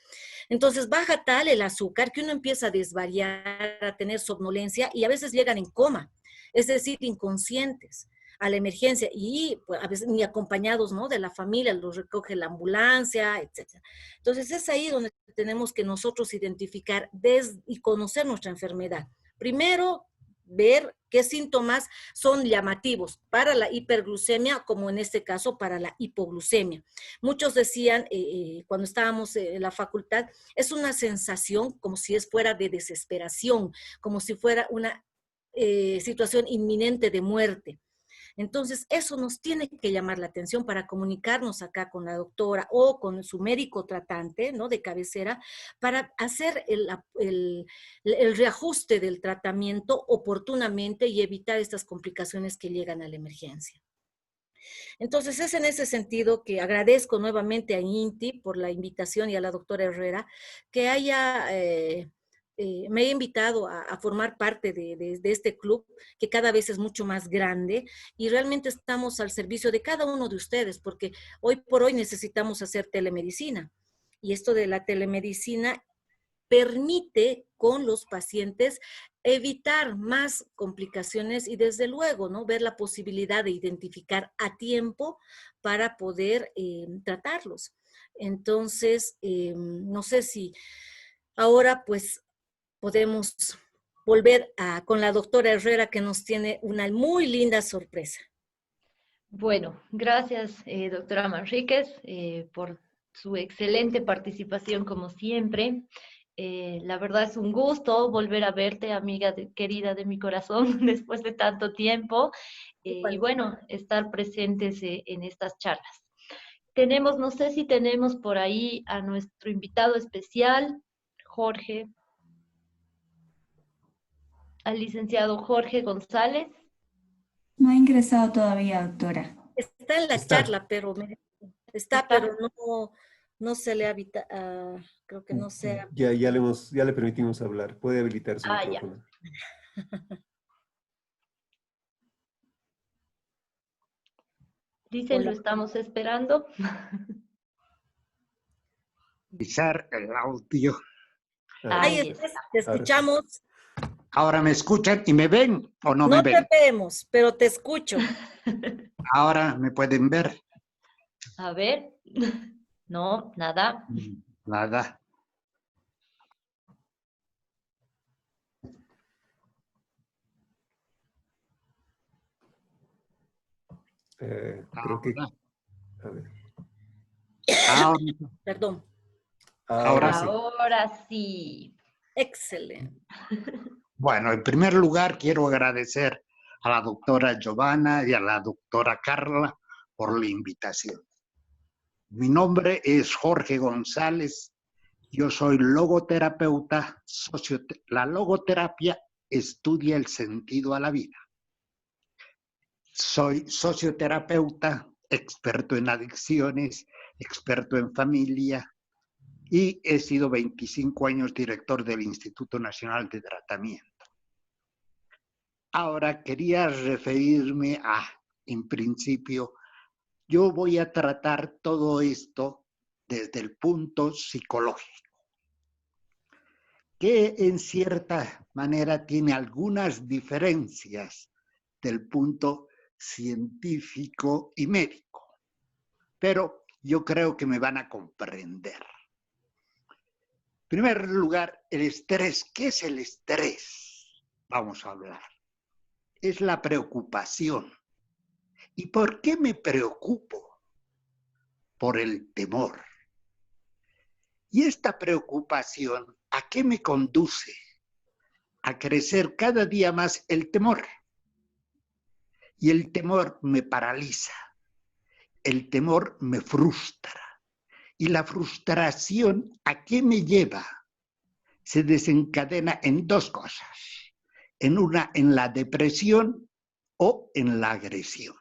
Entonces baja tal el azúcar que uno empieza a desvariar, a tener somnolencia y a veces llegan en coma, es decir, inconscientes a la emergencia y pues, a veces ni acompañados, ¿no?, de la familia, los recoge la ambulancia, etc. Entonces es ahí donde tenemos que nosotros identificar y conocer nuestra enfermedad. Primero, ver qué síntomas son llamativos para la hiperglucemia, como en este caso para la hipoglucemia. Muchos decían, cuando estábamos en la facultad, es una sensación como si fuera de desesperación, como si fuera una situación inminente de muerte. Entonces, eso nos tiene que llamar la atención para comunicarnos acá con la doctora o con su médico tratante, ¿no?, de cabecera, para hacer el reajuste del tratamiento oportunamente y evitar estas complicaciones que llegan a la emergencia. Entonces, es en ese sentido que agradezco nuevamente a INTI por la invitación y a la doctora Herrera que haya... me he invitado a formar parte de este club que cada vez es mucho más grande y realmente estamos al servicio de cada uno de ustedes porque hoy por hoy necesitamos hacer telemedicina y esto de la telemedicina permite con los pacientes evitar más complicaciones y desde luego, ¿no?, ver la posibilidad de identificar a tiempo para poder tratarlos. Entonces, no sé si ahora pues podemos volver con la doctora Herrera que nos tiene una muy linda sorpresa. Bueno, gracias, doctora Manríquez, por su excelente participación como siempre. La verdad es un gusto volver a verte, amiga querida de mi corazón, después de tanto tiempo. Y bueno, estar presentes en estas charlas. No sé si tenemos por ahí a nuestro invitado especial, Jorge. Al licenciado Jorge González. No ha ingresado todavía, doctora. Está en la charla, pero pero no se le habita, creo que no se ha... Ya le permitimos hablar. Puede habilitar su micrófono. Dicen, lo estamos esperando. Revisar el audio. Ahí está, te escuchamos. ¿Ahora me escuchan y me ven o no me No ven? te vemos, pero te escucho. Ahora me pueden ver. A ver. No, nada. Nada. Creo que... A ver. Ahora, Perdón. ahora sí. Ahora sí. Excelente. Bueno, en primer lugar quiero agradecer a la doctora Giovanna y a la doctora Carla por la invitación. Mi nombre es Jorge González. Yo soy logoterapeuta. La logoterapia estudia el sentido a la vida. Soy socioterapeuta, experto en adicciones, experto en familia y he sido 25 años director del Instituto Nacional de Tratamiento. Ahora quería referirme en principio, yo voy a tratar todo esto desde el punto psicológico, que en cierta manera tiene algunas diferencias del punto científico y médico, pero yo creo que me van a comprender. En primer lugar, el estrés. ¿Qué es el estrés? Vamos a hablar. Es la preocupación. ¿Y por qué me preocupo? Por el temor. ¿Y esta preocupación a qué me conduce? A crecer cada día más el temor. Y el temor me paraliza. El temor me frustra. Y la frustración, ¿a qué me lleva? Se desencadena en dos cosas. En la depresión o en la agresión.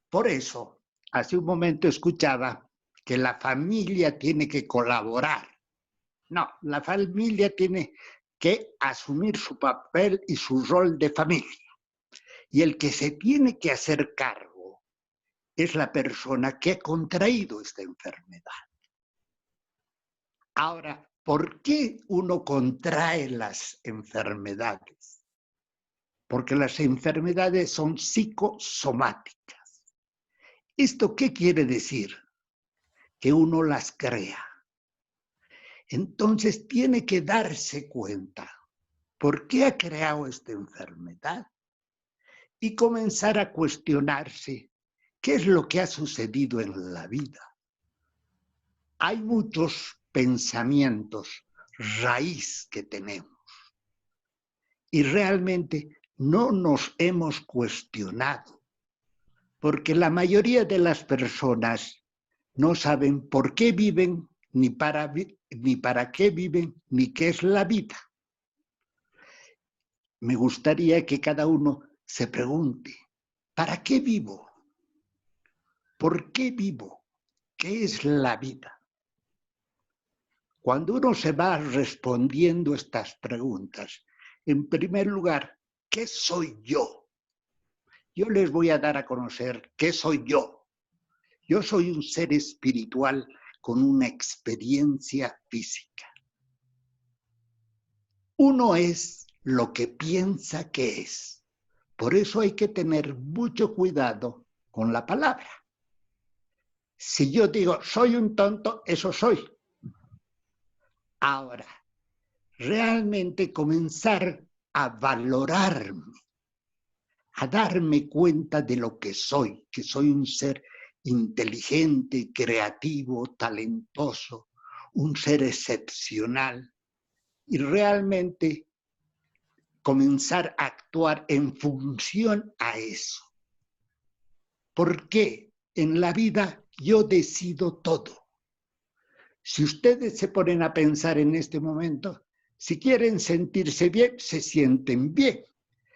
Por eso, hace un momento escuchaba que la familia tiene que colaborar. No, la familia tiene que asumir su papel y su rol de familia. Y el que se tiene que hacer cargo es la persona que ha contraído esta enfermedad. Ahora, ¿por qué uno contrae las enfermedades? Porque las enfermedades son psicosomáticas. ¿Esto qué quiere decir? Que uno las crea. Entonces tiene que darse cuenta por qué ha creado esta enfermedad y comenzar a cuestionarse qué es lo que ha sucedido en la vida. Hay muchos pensamientos raíz que tenemos y realmente no nos hemos cuestionado porque la mayoría de las personas no saben por qué viven, ni para qué viven, ni qué es la vida. Me gustaría que cada uno se pregunte, ¿para qué vivo? ¿Por qué vivo? ¿Qué es la vida? Cuando uno se va respondiendo estas preguntas, en primer lugar, ¿qué soy yo? Yo les voy a dar a conocer qué soy yo. Yo soy un ser espiritual con una experiencia física. Uno es lo que piensa que es. Por eso hay que tener mucho cuidado con la palabra. Si yo digo, soy un tonto, eso soy. Ahora, realmente comenzar a valorarme, a darme cuenta de lo que soy un ser inteligente, creativo, talentoso, un ser excepcional, y realmente comenzar a actuar en función a eso. ¿Por qué? En la vida yo decido todo. Si ustedes se ponen a pensar en este momento, si quieren sentirse bien, se sienten bien.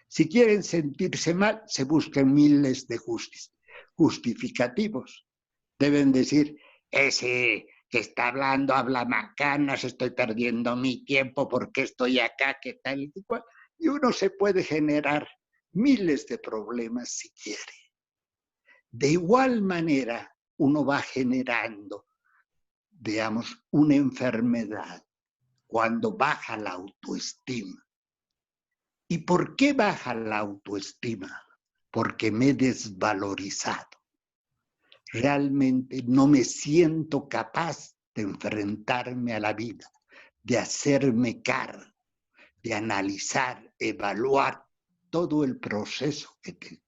Si quieren sentirse mal, se buscan miles de justificativos. Deben decir, ese que está hablando habla macanas, estoy perdiendo mi tiempo porque estoy acá, qué tal y cual. Y uno se puede generar miles de problemas si quiere. De igual manera, uno va generando, digamos, una enfermedad cuando baja la autoestima. ¿Y por qué baja la autoestima? Porque me he desvalorizado. Realmente no me siento capaz de enfrentarme a la vida, de hacerme cargo, de analizar, evaluar todo el proceso que tengo.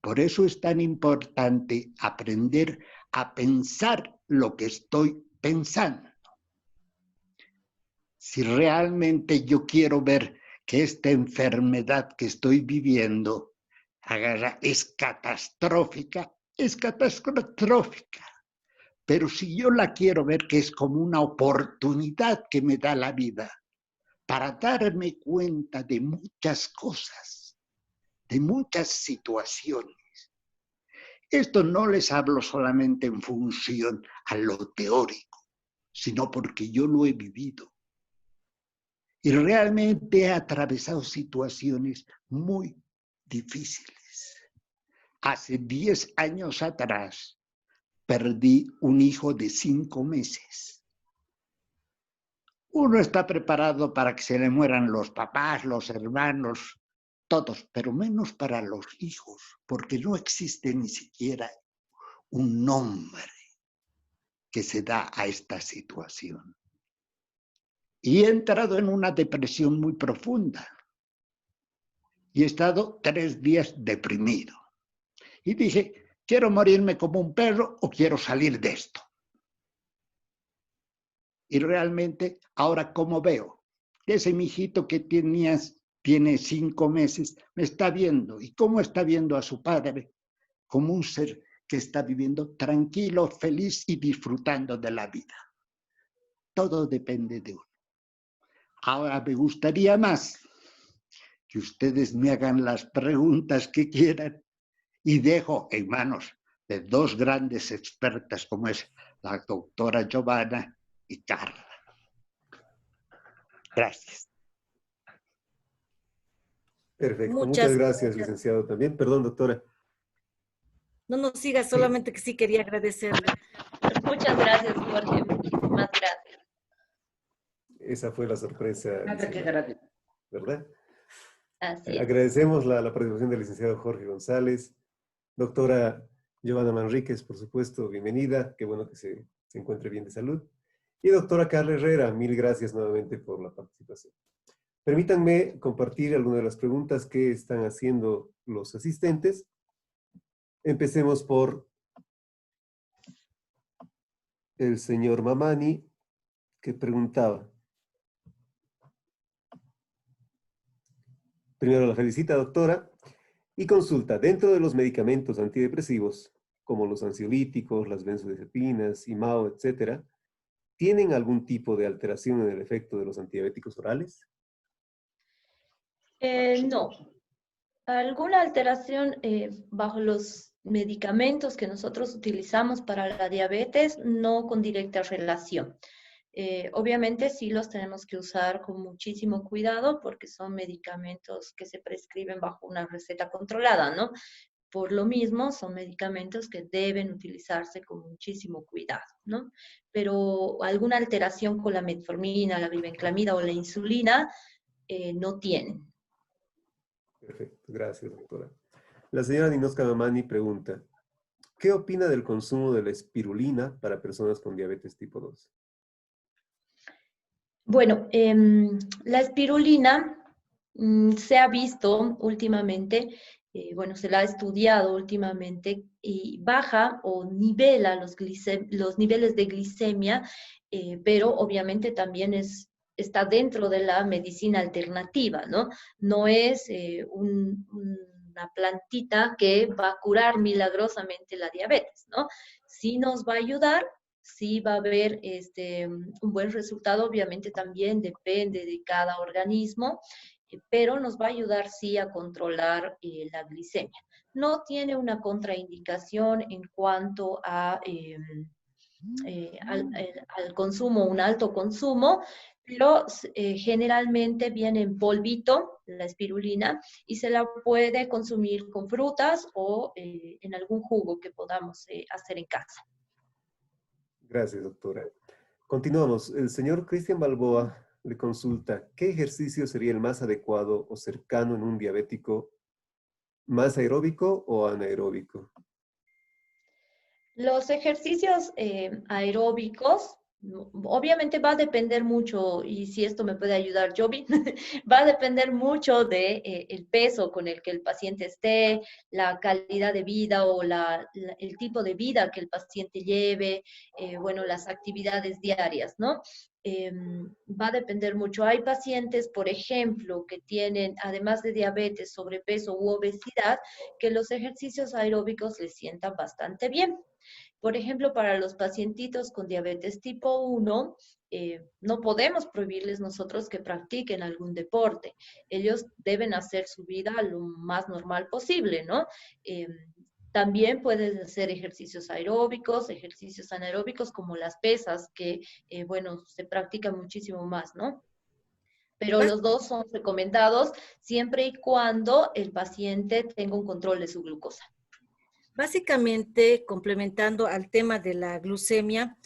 Por eso es tan importante aprender a pensar lo que estoy pensando. Si realmente yo quiero ver que esta enfermedad que estoy viviendo es catastrófica, es catastrófica. Pero si yo la quiero ver que es como una oportunidad que me da la vida para darme cuenta de muchas cosas, de muchas situaciones. Esto no les hablo solamente en función a lo teórico, sino porque yo lo he vivido. Y realmente he atravesado situaciones muy difíciles. Hace 10 años atrás perdí un hijo de 5 meses. Uno está preparado para que se le mueran los papás, los hermanos, todos, pero menos para los hijos, porque no existe ni siquiera un nombre que se da a esta situación. Y he entrado en una depresión muy profunda. Y he estado 3 días deprimido. Y dije, ¿quiero morirme como un perro o quiero salir de esto? Y realmente, ahora como veo, ese mijito que tiene 5 meses, me está viendo. ¿Y cómo está viendo a su padre? Como un ser que está viviendo tranquilo, feliz y disfrutando de la vida. Todo depende de uno. Ahora me gustaría más que ustedes me hagan las preguntas que quieran y dejo en manos de 2 grandes expertas como es la doctora Giovanna y Carla. Gracias. Perfecto, muchas gracias, licenciado, también. Perdón, doctora. No nos sigas, solamente que sí quería agradecerle. Muchas gracias, Jorge. Muchísimas gracias. Esa fue la sorpresa, ¿verdad? Así es. Agradecemos la participación del licenciado Jorge González. Doctora Giovanna Manríquez, por supuesto, bienvenida. Qué bueno que se encuentre bien de salud. Y doctora Carla Herrera, mil gracias nuevamente por la participación. Permítanme compartir algunas de las preguntas que están haciendo los asistentes. Empecemos por el señor Mamani, que preguntaba. Primero la felicita, doctora, y consulta, dentro de los medicamentos antidepresivos, como los ansiolíticos, las benzodiazepinas, IMAO, etcétera, ¿tienen algún tipo de alteración en el efecto de los antidiabéticos orales? No. Alguna alteración bajo los medicamentos que nosotros utilizamos para la diabetes, no con directa relación. Obviamente sí los tenemos que usar con muchísimo cuidado porque son medicamentos que se prescriben bajo una receta controlada, ¿no? Por lo mismo, son medicamentos que deben utilizarse con muchísimo cuidado, ¿no? Pero alguna alteración con la metformina, la glibenclamida o la insulina no tienen. Perfecto, gracias, doctora. La señora Ninoska Mamani pregunta, ¿qué opina del consumo de la espirulina para personas con diabetes tipo 2? Bueno, la espirulina se ha visto últimamente, bueno, se la ha estudiado últimamente y baja o nivela los niveles de glicemia, pero obviamente también está dentro de la medicina alternativa, ¿no? No es una plantita que va a curar milagrosamente la diabetes, ¿no? Sí nos va a ayudar. Sí va a haber un buen resultado, obviamente también depende de cada organismo, pero nos va a ayudar sí a controlar la glicemia. No tiene una contraindicación en cuanto a, al consumo, un alto consumo, pero generalmente viene en polvito, la espirulina, y se la puede consumir con frutas o en algún jugo que podamos hacer en casa. Gracias, doctora. Continuamos. El señor Cristian Balboa le consulta, ¿qué ejercicio sería el más adecuado o cercano en un diabético, más aeróbico o anaeróbico? Los ejercicios aeróbicos, obviamente va a depender mucho, y si esto me puede ayudar, Jovi, va a depender mucho de el peso con el que el paciente esté, la calidad de vida o el tipo de vida que el paciente lleve, bueno, las actividades diarias, ¿no? Va a depender mucho. Hay pacientes, por ejemplo, que tienen, además de diabetes, sobrepeso u obesidad, que los ejercicios aeróbicos les sientan bastante bien. Por ejemplo, para los pacientitos con diabetes tipo 1, no podemos prohibirles nosotros que practiquen algún deporte. Ellos deben hacer su vida lo más normal posible, ¿no? También puedes hacer ejercicios aeróbicos, ejercicios anaeróbicos como las pesas, que, bueno, se practican muchísimo más, ¿no? Pero los dos son recomendados siempre y cuando el paciente tenga un control de su glucosa. Básicamente, complementando al tema de la glucemia,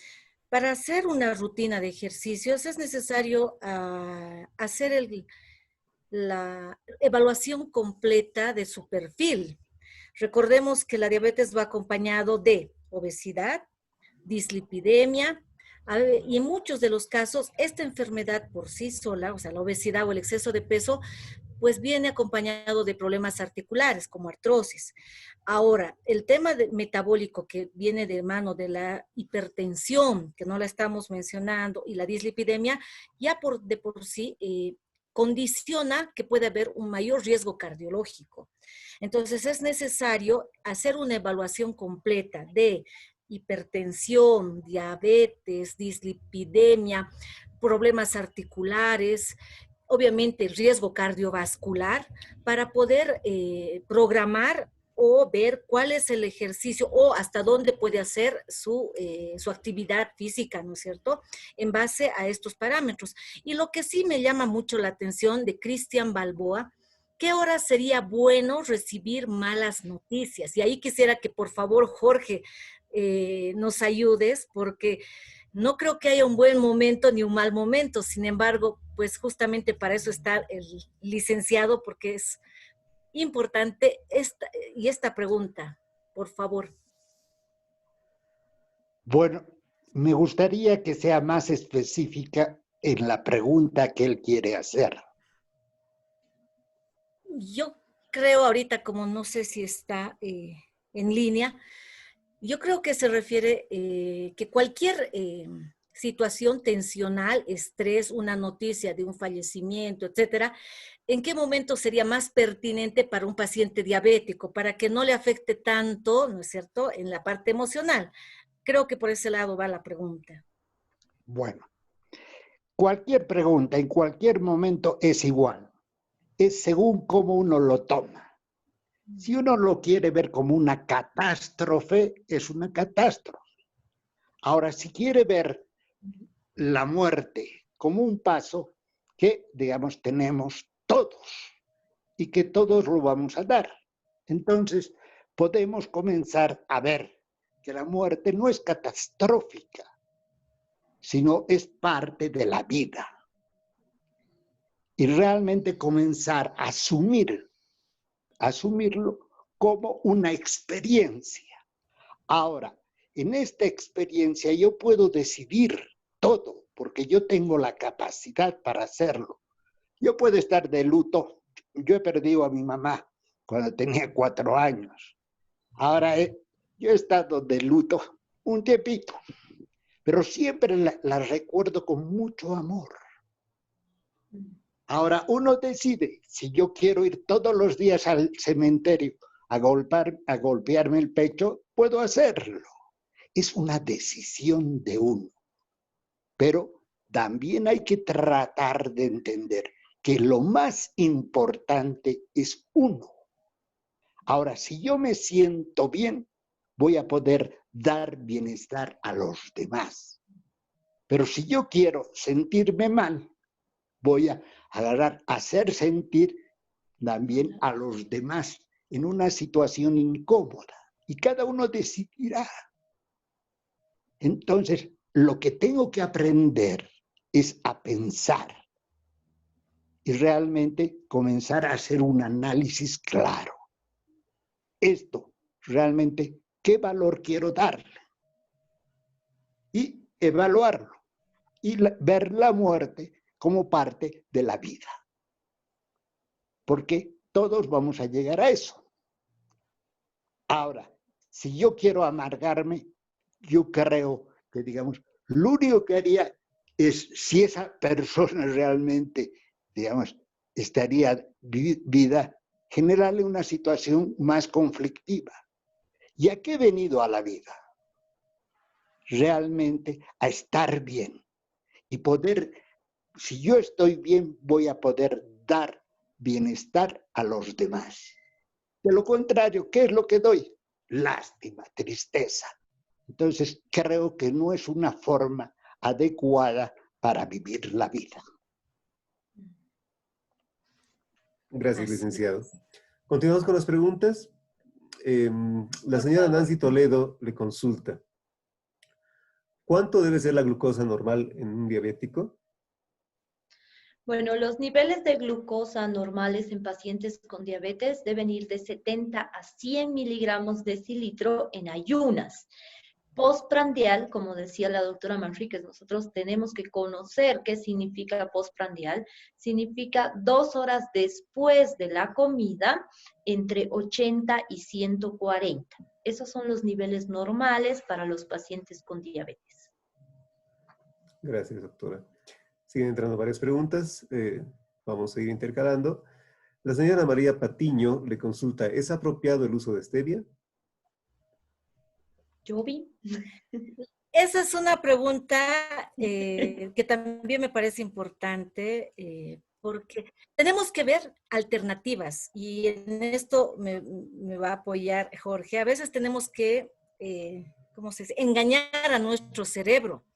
para hacer una rutina de ejercicios es necesario hacer la evaluación completa de su perfil. Recordemos que la diabetes va acompañado de obesidad, dislipidemia, y en muchos de los casos esta enfermedad por sí sola, o sea, la obesidad o el exceso de peso, pues viene acompañado de problemas articulares como artrosis. Ahora, el tema metabólico que viene de mano de la hipertensión, que no la estamos mencionando, y la dislipidemia, ya de por sí condiciona que puede haber un mayor riesgo cardiológico. Entonces, es necesario hacer una evaluación completa de hipertensión, diabetes, dislipidemia, problemas articulares, obviamente el riesgo cardiovascular, para poder programar o ver cuál es el ejercicio o hasta dónde puede hacer su actividad física, ¿no es cierto?, en base a estos parámetros. Y lo que sí me llama mucho la atención de Cristian Balboa, ¿qué hora sería bueno recibir malas noticias? Y ahí quisiera que por favor, Jorge, nos ayudes, porque no creo que haya un buen momento ni un mal momento. Sin embargo, pues justamente para eso está el licenciado, porque es importante esta pregunta, por favor. Bueno, me gustaría que sea más específica en la pregunta que él quiere hacer. Yo creo ahorita, como no sé si está en línea, yo creo que se refiere que cualquier situación tensional, estrés, una noticia de un fallecimiento, etcétera, ¿en qué momento sería más pertinente para un paciente diabético para que no le afecte tanto, ¿no es cierto?, en la parte emocional? Creo que por ese lado va la pregunta. Bueno, cualquier pregunta en cualquier momento es igual. Es según cómo uno lo toma. Si uno lo quiere ver como una catástrofe, es una catástrofe. Ahora, si quiere ver la muerte como un paso que, digamos, tenemos todos y que todos lo vamos a dar, entonces podemos comenzar a ver que la muerte no es catastrófica, sino es parte de la vida. Y realmente comenzar a asumirlo como una experiencia. Ahora, en esta experiencia yo puedo decidir todo, porque yo tengo la capacidad para hacerlo. Yo puedo estar de luto. Yo he perdido a mi mamá cuando tenía 4 años. Ahora yo he estado de luto un tiempito, pero siempre la recuerdo con mucho amor. Ahora uno decide si yo quiero ir todos los días al cementerio a golpearme el pecho, puedo hacerlo. Es una decisión de uno. Pero también hay que tratar de entender que lo más importante es uno. Ahora, si yo me siento bien, voy a poder dar bienestar a los demás. Pero si yo quiero sentirme mal, voy a hacer sentir también a los demás en una situación incómoda. Y cada uno decidirá. Entonces, lo que tengo que aprender es a pensar y realmente comenzar a hacer un análisis claro. Esto, realmente, ¿qué valor quiero darle? Y evaluarlo. Y ver la muerte como parte de la vida. Porque todos vamos a llegar a eso. Ahora, si yo quiero amargarme, yo creo que, digamos, lo único que haría es, si esa persona realmente, digamos, estaría vida, generarle una situación más conflictiva. ¿Y a qué he venido a la vida? Realmente a estar bien. Y poder, si yo estoy bien, voy a poder dar bienestar a los demás. De lo contrario, ¿qué es lo que doy? Lástima, tristeza. Entonces, creo que no es una forma adecuada para vivir la vida. Gracias, licenciado. Continuamos con las preguntas. La señora Nancy Toledo le consulta. ¿Cuánto debe ser la glucosa normal en un diabético? Bueno, los niveles de glucosa normales en pacientes con diabetes deben ir de 70 a 100 miligramos decilitro en ayunas. Postprandial, como decía la doctora Manríquez, nosotros tenemos que conocer qué significa postprandial. Significa 2 horas después de la comida, entre 80 y 140. Esos son los niveles normales para los pacientes con diabetes. Gracias, doctora. Siguen entrando varias preguntas. Vamos a ir intercalando. La señora María Patiño le consulta, ¿es apropiado el uso de stevia? Yo vi. Esa es una pregunta que también me parece importante porque tenemos que ver alternativas y en esto me va a apoyar Jorge. A veces tenemos que, ¿cómo se dice?, engañar a nuestro cerebro.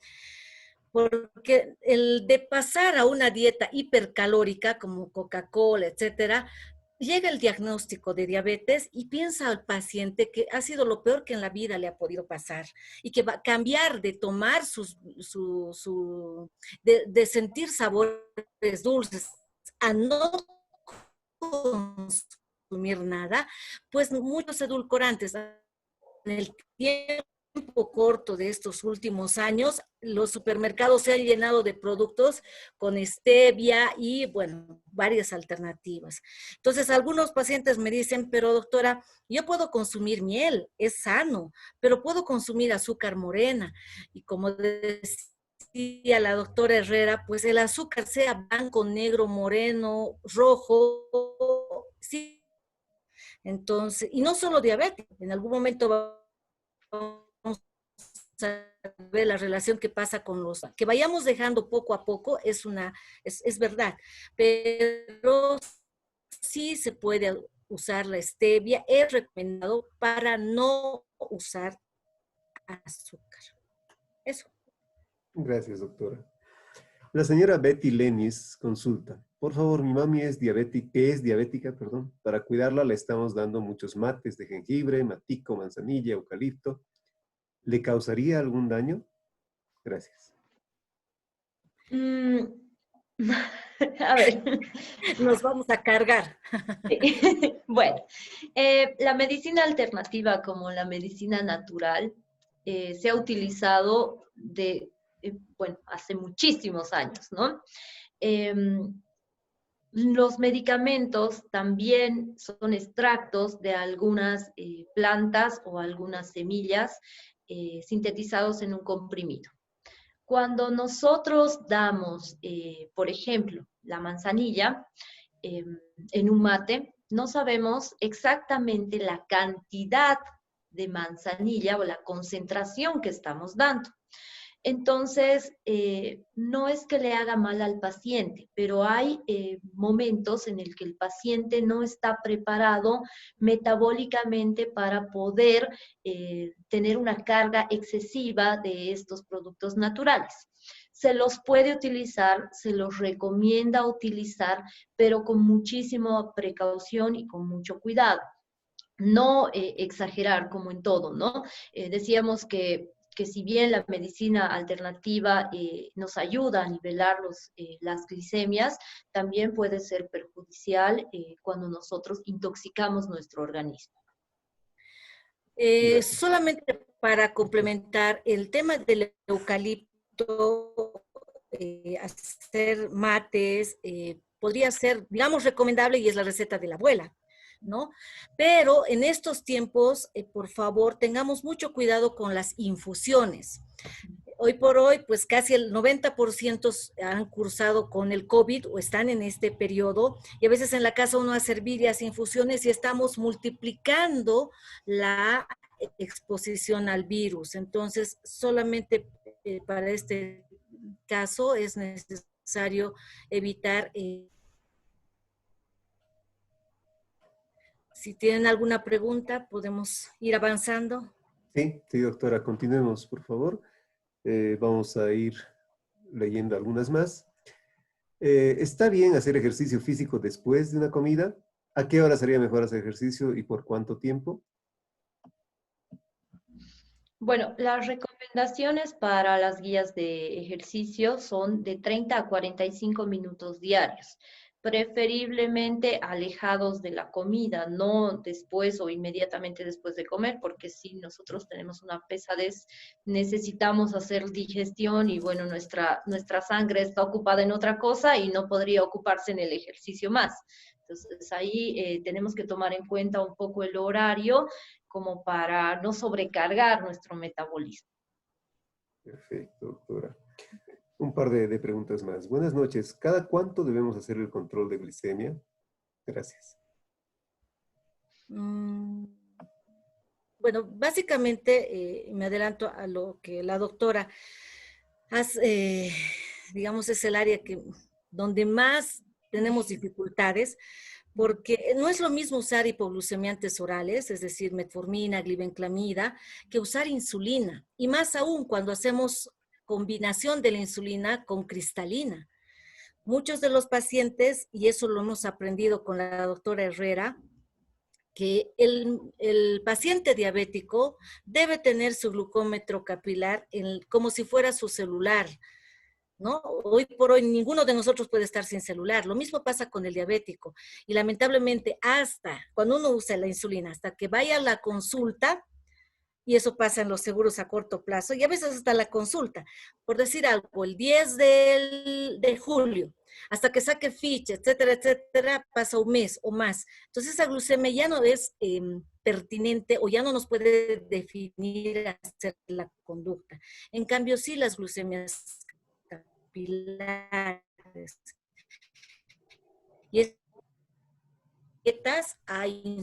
Porque el de pasar a una dieta hipercalórica como Coca-Cola, etcétera, llega el diagnóstico de diabetes y piensa al paciente que ha sido lo peor que en la vida le ha podido pasar y que va a cambiar de tomar de sentir sabores dulces a no consumir nada, pues muchos edulcorantes en el tiempo corto de estos últimos años, los supermercados se han llenado de productos con stevia y, bueno, varias alternativas. Entonces, algunos pacientes me dicen, pero doctora, yo puedo consumir miel, es sano, pero puedo consumir azúcar morena. Y como decía la doctora Herrera, pues el azúcar sea blanco, negro, moreno, rojo, sí. Entonces, y no solo diabético, en algún momento vamos a ver la relación que pasa con los, que vayamos dejando poco a poco, es verdad, pero sí se puede usar la stevia, es recomendado para no usar azúcar. Eso. Gracias, doctora. La señora Betty Lenis consulta. Por favor, mi mami es diabética, Para cuidarla le estamos dando muchos mates de jengibre, matico, manzanilla, eucalipto. ¿Le causaría algún daño? Gracias. A ver. Nos vamos a cargar. Bueno, la medicina alternativa como la medicina natural se ha utilizado hace muchísimos años, ¿no? Los medicamentos también son extractos de algunas plantas o algunas semillas sintetizados en un comprimido. Cuando nosotros damos, por ejemplo, la manzanilla en un mate, no sabemos exactamente la cantidad de manzanilla o la concentración que estamos dando. Entonces, no es que le haga mal al paciente, pero hay momentos en el que el paciente no está preparado metabólicamente para poder tener una carga excesiva de estos productos naturales. Se los puede utilizar, se los recomienda utilizar, pero con muchísima precaución y con mucho cuidado. No exagerar como en todo, ¿no? Decíamos que que si bien la medicina alternativa nos ayuda a nivelar las glicemias, también puede ser perjudicial cuando nosotros intoxicamos nuestro organismo. Solamente para complementar el tema del eucalipto, hacer mates, podría ser, digamos, recomendable y es la receta de la abuela, ¿no? Pero en estos tiempos, por favor, tengamos mucho cuidado con las infusiones. Hoy por hoy, pues casi el 90% han cursado con el COVID o están en este periodo, y a veces en la casa uno hace hervirias, infusiones, y estamos multiplicando la exposición al virus. Entonces, solamente para este caso es necesario evitar. Si tienen alguna pregunta, podemos ir avanzando. Sí, sí, doctora, continuemos, por favor. Vamos a ir leyendo algunas más. ¿Está bien hacer ejercicio físico después de una comida? ¿A qué hora sería mejor hacer ejercicio y por cuánto tiempo? Bueno, las recomendaciones para las guías de ejercicio son de 30 a 45 minutos diarios, preferiblemente alejados de la comida, no después o inmediatamente después de comer, porque si nosotros tenemos una pesadez, necesitamos hacer digestión y bueno, nuestra sangre está ocupada en otra cosa y no podría ocuparse en el ejercicio más. Entonces ahí tenemos que tomar en cuenta un poco el horario como para no sobrecargar nuestro metabolismo. Perfecto, doctora. Un par de preguntas más. Buenas noches. ¿Cada cuánto debemos hacer el control de glicemia? Gracias. Bueno, básicamente me adelanto a lo que la doctora hace, digamos, es el área donde más tenemos dificultades, porque no es lo mismo usar hipoglucemiantes orales, es decir, metformina, glibenclamida, que usar insulina. Y más aún cuando hacemos combinación de la insulina con cristalina. Muchos de los pacientes, y eso lo hemos aprendido con la doctora Herrera, que el paciente diabético debe tener su glucómetro capilar como si fuera su celular, ¿no? Hoy por hoy ninguno de nosotros puede estar sin celular. Lo mismo pasa con el diabético. Y lamentablemente hasta cuando uno usa la insulina, hasta que vaya a la consulta, y eso pasa en los seguros a corto plazo, y a veces hasta la consulta, por decir algo, el 10 de julio, hasta que saque ficha, etcétera, etcétera, pasa un mes o más. Entonces esa glucemia ya no es pertinente o ya no nos puede definir hacer la conducta. En cambio, sí las glucemias capilares y hay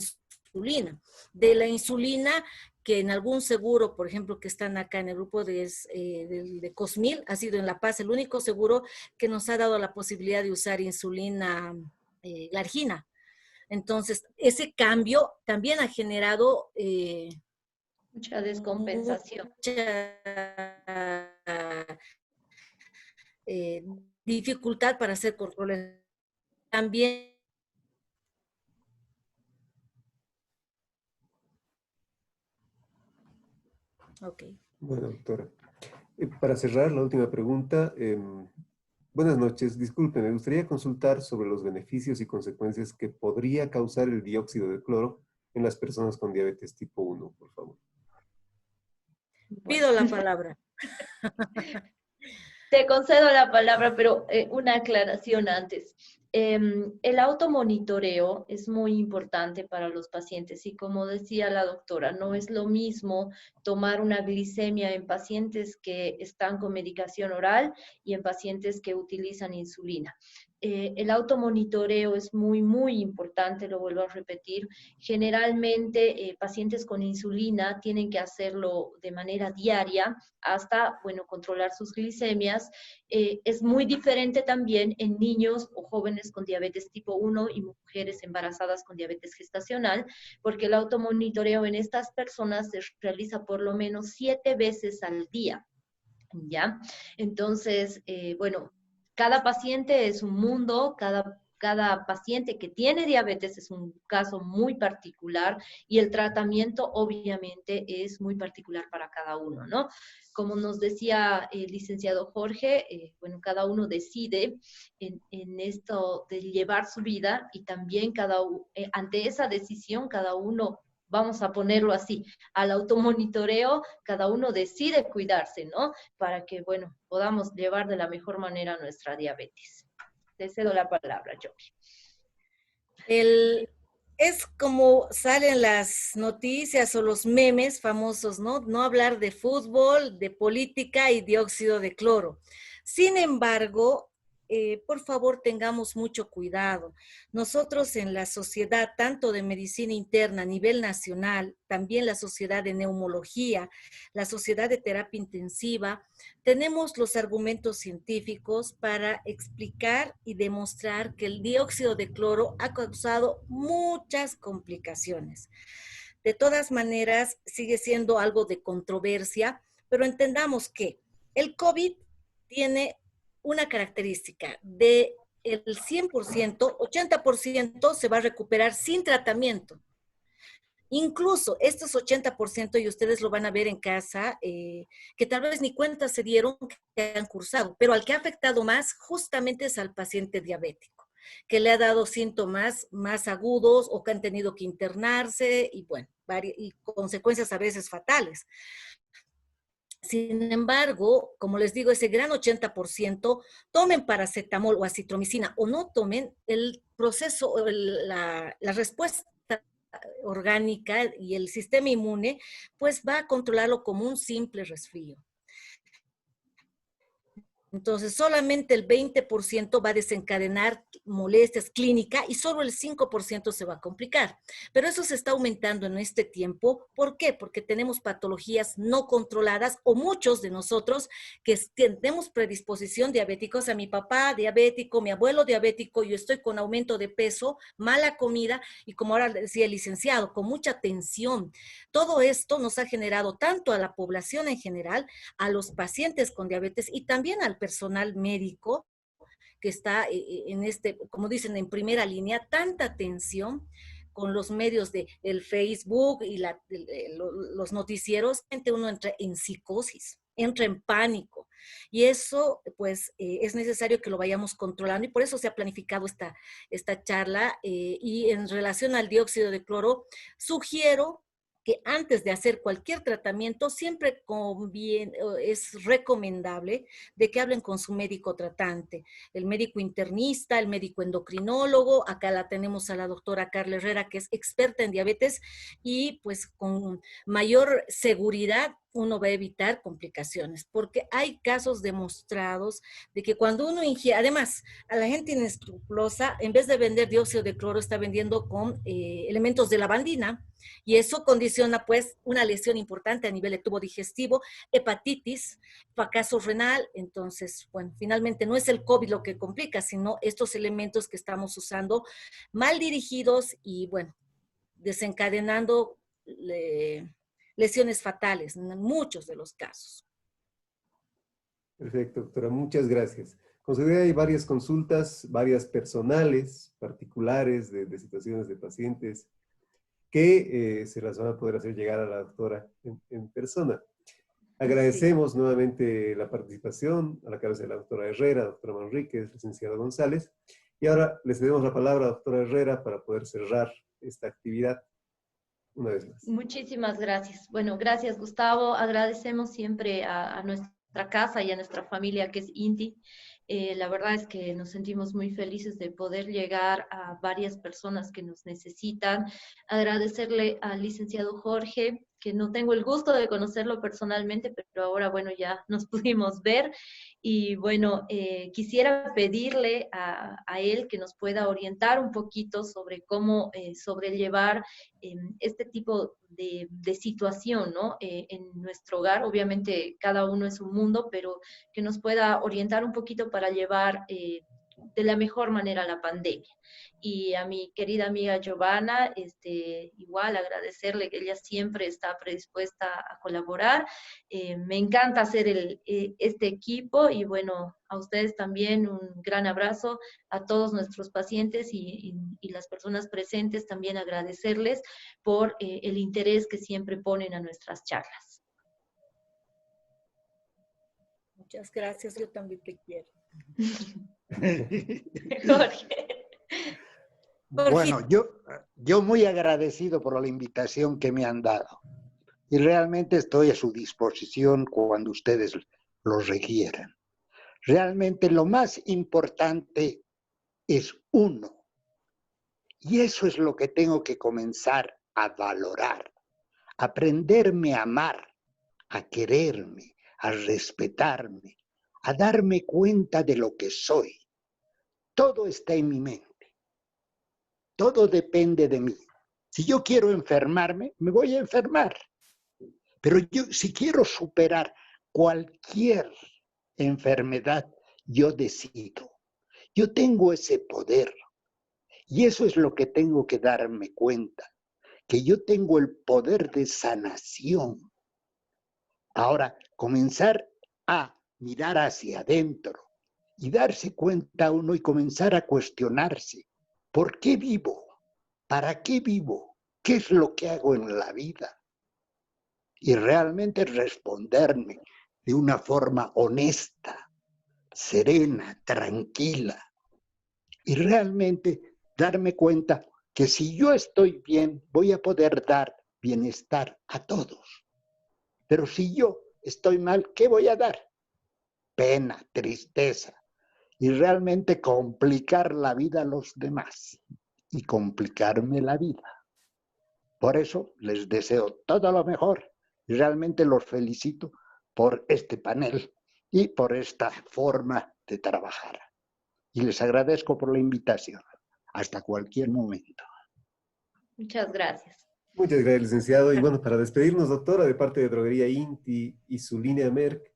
insulina. De la insulina, que en algún seguro, por ejemplo, que están acá en el grupo de Cosmil, ha sido en La Paz el único seguro que nos ha dado la posibilidad de usar insulina glargina. Entonces, ese cambio también ha generado mucha descompensación. Mucha dificultad para hacer controles. También okay. Bueno, doctora. Para cerrar, la última pregunta. Buenas noches. Disculpe, me gustaría consultar sobre los beneficios y consecuencias que podría causar el dióxido de cloro en las personas con diabetes tipo 1, por favor. Pido la palabra. Te concedo la palabra, pero una aclaración antes. El automonitoreo es muy importante para los pacientes y como decía la doctora, no es lo mismo tomar una glicemia en pacientes que están con medicación oral y en pacientes que utilizan insulina. El automonitoreo es muy, muy importante, lo vuelvo a repetir. Generalmente, pacientes con insulina tienen que hacerlo de manera diaria hasta, bueno, controlar sus glicemias. Es muy diferente también en niños o jóvenes con diabetes tipo 1 y mujeres embarazadas con diabetes gestacional, porque el automonitoreo en estas personas se realiza por lo menos 7 veces al día, ¿ya? Entonces, bueno, cada paciente es un mundo, cada cada paciente que tiene diabetes es un caso muy particular y el tratamiento obviamente es muy particular para cada uno, ¿no? Como nos decía el licenciado Jorge, bueno, cada uno decide en esto de llevar su vida y también ante esa decisión cada uno, vamos a ponerlo así, al automonitoreo, cada uno decide cuidarse, ¿no? Para que, bueno, podamos llevar de la mejor manera nuestra diabetes. Te cedo la palabra, Jory. Es como salen las noticias o los memes famosos, ¿no? No hablar de fútbol, de política y dióxido de cloro. Sin embargo, por favor, tengamos mucho cuidado. Nosotros en la sociedad, tanto de medicina interna a nivel nacional, también la sociedad de neumología, la sociedad de terapia intensiva, tenemos los argumentos científicos para explicar y demostrar que el dióxido de cloro ha causado muchas complicaciones. De todas maneras, sigue siendo algo de controversia, pero entendamos que el COVID tiene una característica de el 100%, 80% se va a recuperar sin tratamiento. Incluso estos 80%, y ustedes lo van a ver en casa, que tal vez ni cuenta se dieron que han cursado, pero al que ha afectado más justamente es al paciente diabético, que le ha dado síntomas más agudos o que han tenido que internarse y bueno, y consecuencias a veces fatales. Sin embargo, como les digo, ese gran 80%, tomen paracetamol o acitromicina o no tomen, el proceso, la respuesta orgánica y el sistema inmune, pues va a controlarlo como un simple resfrío. Entonces, solamente el 20% va a desencadenar molestias clínicas y solo el 5% se va a complicar. Pero eso se está aumentando en este tiempo. ¿Por qué? Porque tenemos patologías no controladas o muchos de nosotros que tenemos predisposición diabéticos. A mi papá diabético, mi abuelo diabético, yo estoy con aumento de peso, mala comida y como ahora decía el licenciado, con mucha tensión. Todo esto nos ha generado tanto a la población en general, a los pacientes con diabetes y también al personal médico que está en como dicen, en primera línea, tanta tensión con los medios de el Facebook y los noticieros, uno entra en psicosis, entra en pánico. Y eso, pues, es necesario que lo vayamos controlando y por eso se ha planificado esta charla. Y en relación al dióxido de cloro, sugiero que antes de hacer cualquier tratamiento siempre es recomendable de que hablen con su médico tratante, el médico internista, el médico endocrinólogo. Acá la tenemos a la doctora Carla Herrera, que es experta en diabetes y pues con mayor seguridad uno va a evitar complicaciones, porque hay casos demostrados de que cuando uno ingiere, además, a la gente inescrupulosa, en vez de vender dióxido de cloro, está vendiendo con elementos de lavandina, y eso condiciona pues una lesión importante a nivel de tubo digestivo, hepatitis, fracaso renal. Entonces, bueno, finalmente no es el COVID lo que complica, sino estos elementos que estamos usando mal dirigidos y bueno, desencadenando lesiones fatales en muchos de los casos. Perfecto, doctora, muchas gracias. Con seguridad hay varias consultas, varias personales, particulares, de situaciones de pacientes, que se las van a poder hacer llegar a la doctora en persona. Agradecemos nuevamente la participación a la cabeza de la doctora Herrera, doctora Manríquez, licenciado González. Y ahora les cedemos la palabra a la doctora Herrera para poder cerrar esta actividad una vez más. Muchísimas gracias. Bueno, gracias, Gustavo. Agradecemos siempre a nuestra casa y a nuestra familia que es INTI. La verdad es que nos sentimos muy felices de poder llegar a varias personas que nos necesitan. Agradecerle al licenciado Jorge, que no tengo el gusto de conocerlo personalmente, pero ahora, bueno, ya nos pudimos ver. Y bueno, quisiera pedirle a él que nos pueda orientar un poquito sobre cómo sobrellevar este tipo de situación, ¿no? En nuestro hogar. Obviamente cada uno es un mundo, pero que nos pueda orientar un poquito para llevar de la mejor manera la pandemia. Y a mi querida amiga Giovanna, igual agradecerle que ella siempre está predispuesta a colaborar. Me encanta hacer este equipo y bueno, a ustedes también un gran abrazo, a todos nuestros pacientes y las personas presentes también agradecerles por el interés que siempre ponen a nuestras charlas. Muchas gracias, yo también te quiero. Jorge. Bueno, yo muy agradecido por la invitación que me han dado y realmente estoy a su disposición cuando ustedes lo requieran. Realmente lo más importante es uno y eso es lo que tengo que comenzar a valorar, aprenderme a amar, a quererme, a respetarme, a darme cuenta de lo que soy. Todo está en mi mente. Todo depende de mí. Si yo quiero enfermarme, me voy a enfermar. Pero si quiero superar cualquier enfermedad, yo decido. Yo tengo ese poder. Y eso es lo que tengo que darme cuenta, que yo tengo el poder de sanación. Ahora, comenzar a mirar hacia adentro y darse cuenta uno y comenzar a cuestionarse. ¿Por qué vivo? ¿Para qué vivo? ¿Qué es lo que hago en la vida? Y realmente responderme de una forma honesta, serena, tranquila. Y realmente darme cuenta que si yo estoy bien, voy a poder dar bienestar a todos. Pero si yo estoy mal, ¿qué voy a dar? Pena, tristeza. Y realmente complicar la vida a los demás y complicarme la vida. Por eso les deseo todo lo mejor y realmente los felicito por este panel y por esta forma de trabajar. Y les agradezco por la invitación. Hasta cualquier momento. Muchas gracias. Muchas gracias, licenciado. Y bueno, para despedirnos, doctora, de parte de Droguería Inti y su línea Merck,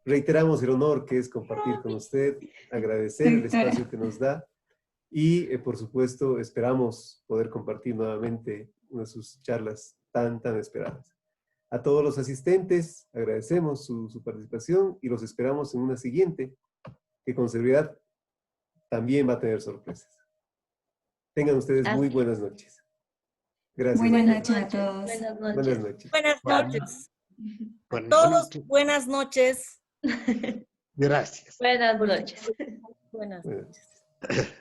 reiteramos el honor que es compartir con usted, agradecer el espacio que nos da y, por supuesto, esperamos poder compartir nuevamente una de sus charlas tan esperadas. A todos los asistentes, agradecemos su participación y los esperamos en una siguiente, que con seguridad también va a tener sorpresas. Tengan ustedes muy buenas noches. Gracias. Buenas noches a todos. Buenas noches. Buenas noches. Buenas noches. Buenas A todos, noches. buenas noches. Gracias. Buenas noches. Buenas Buenas noches. noches.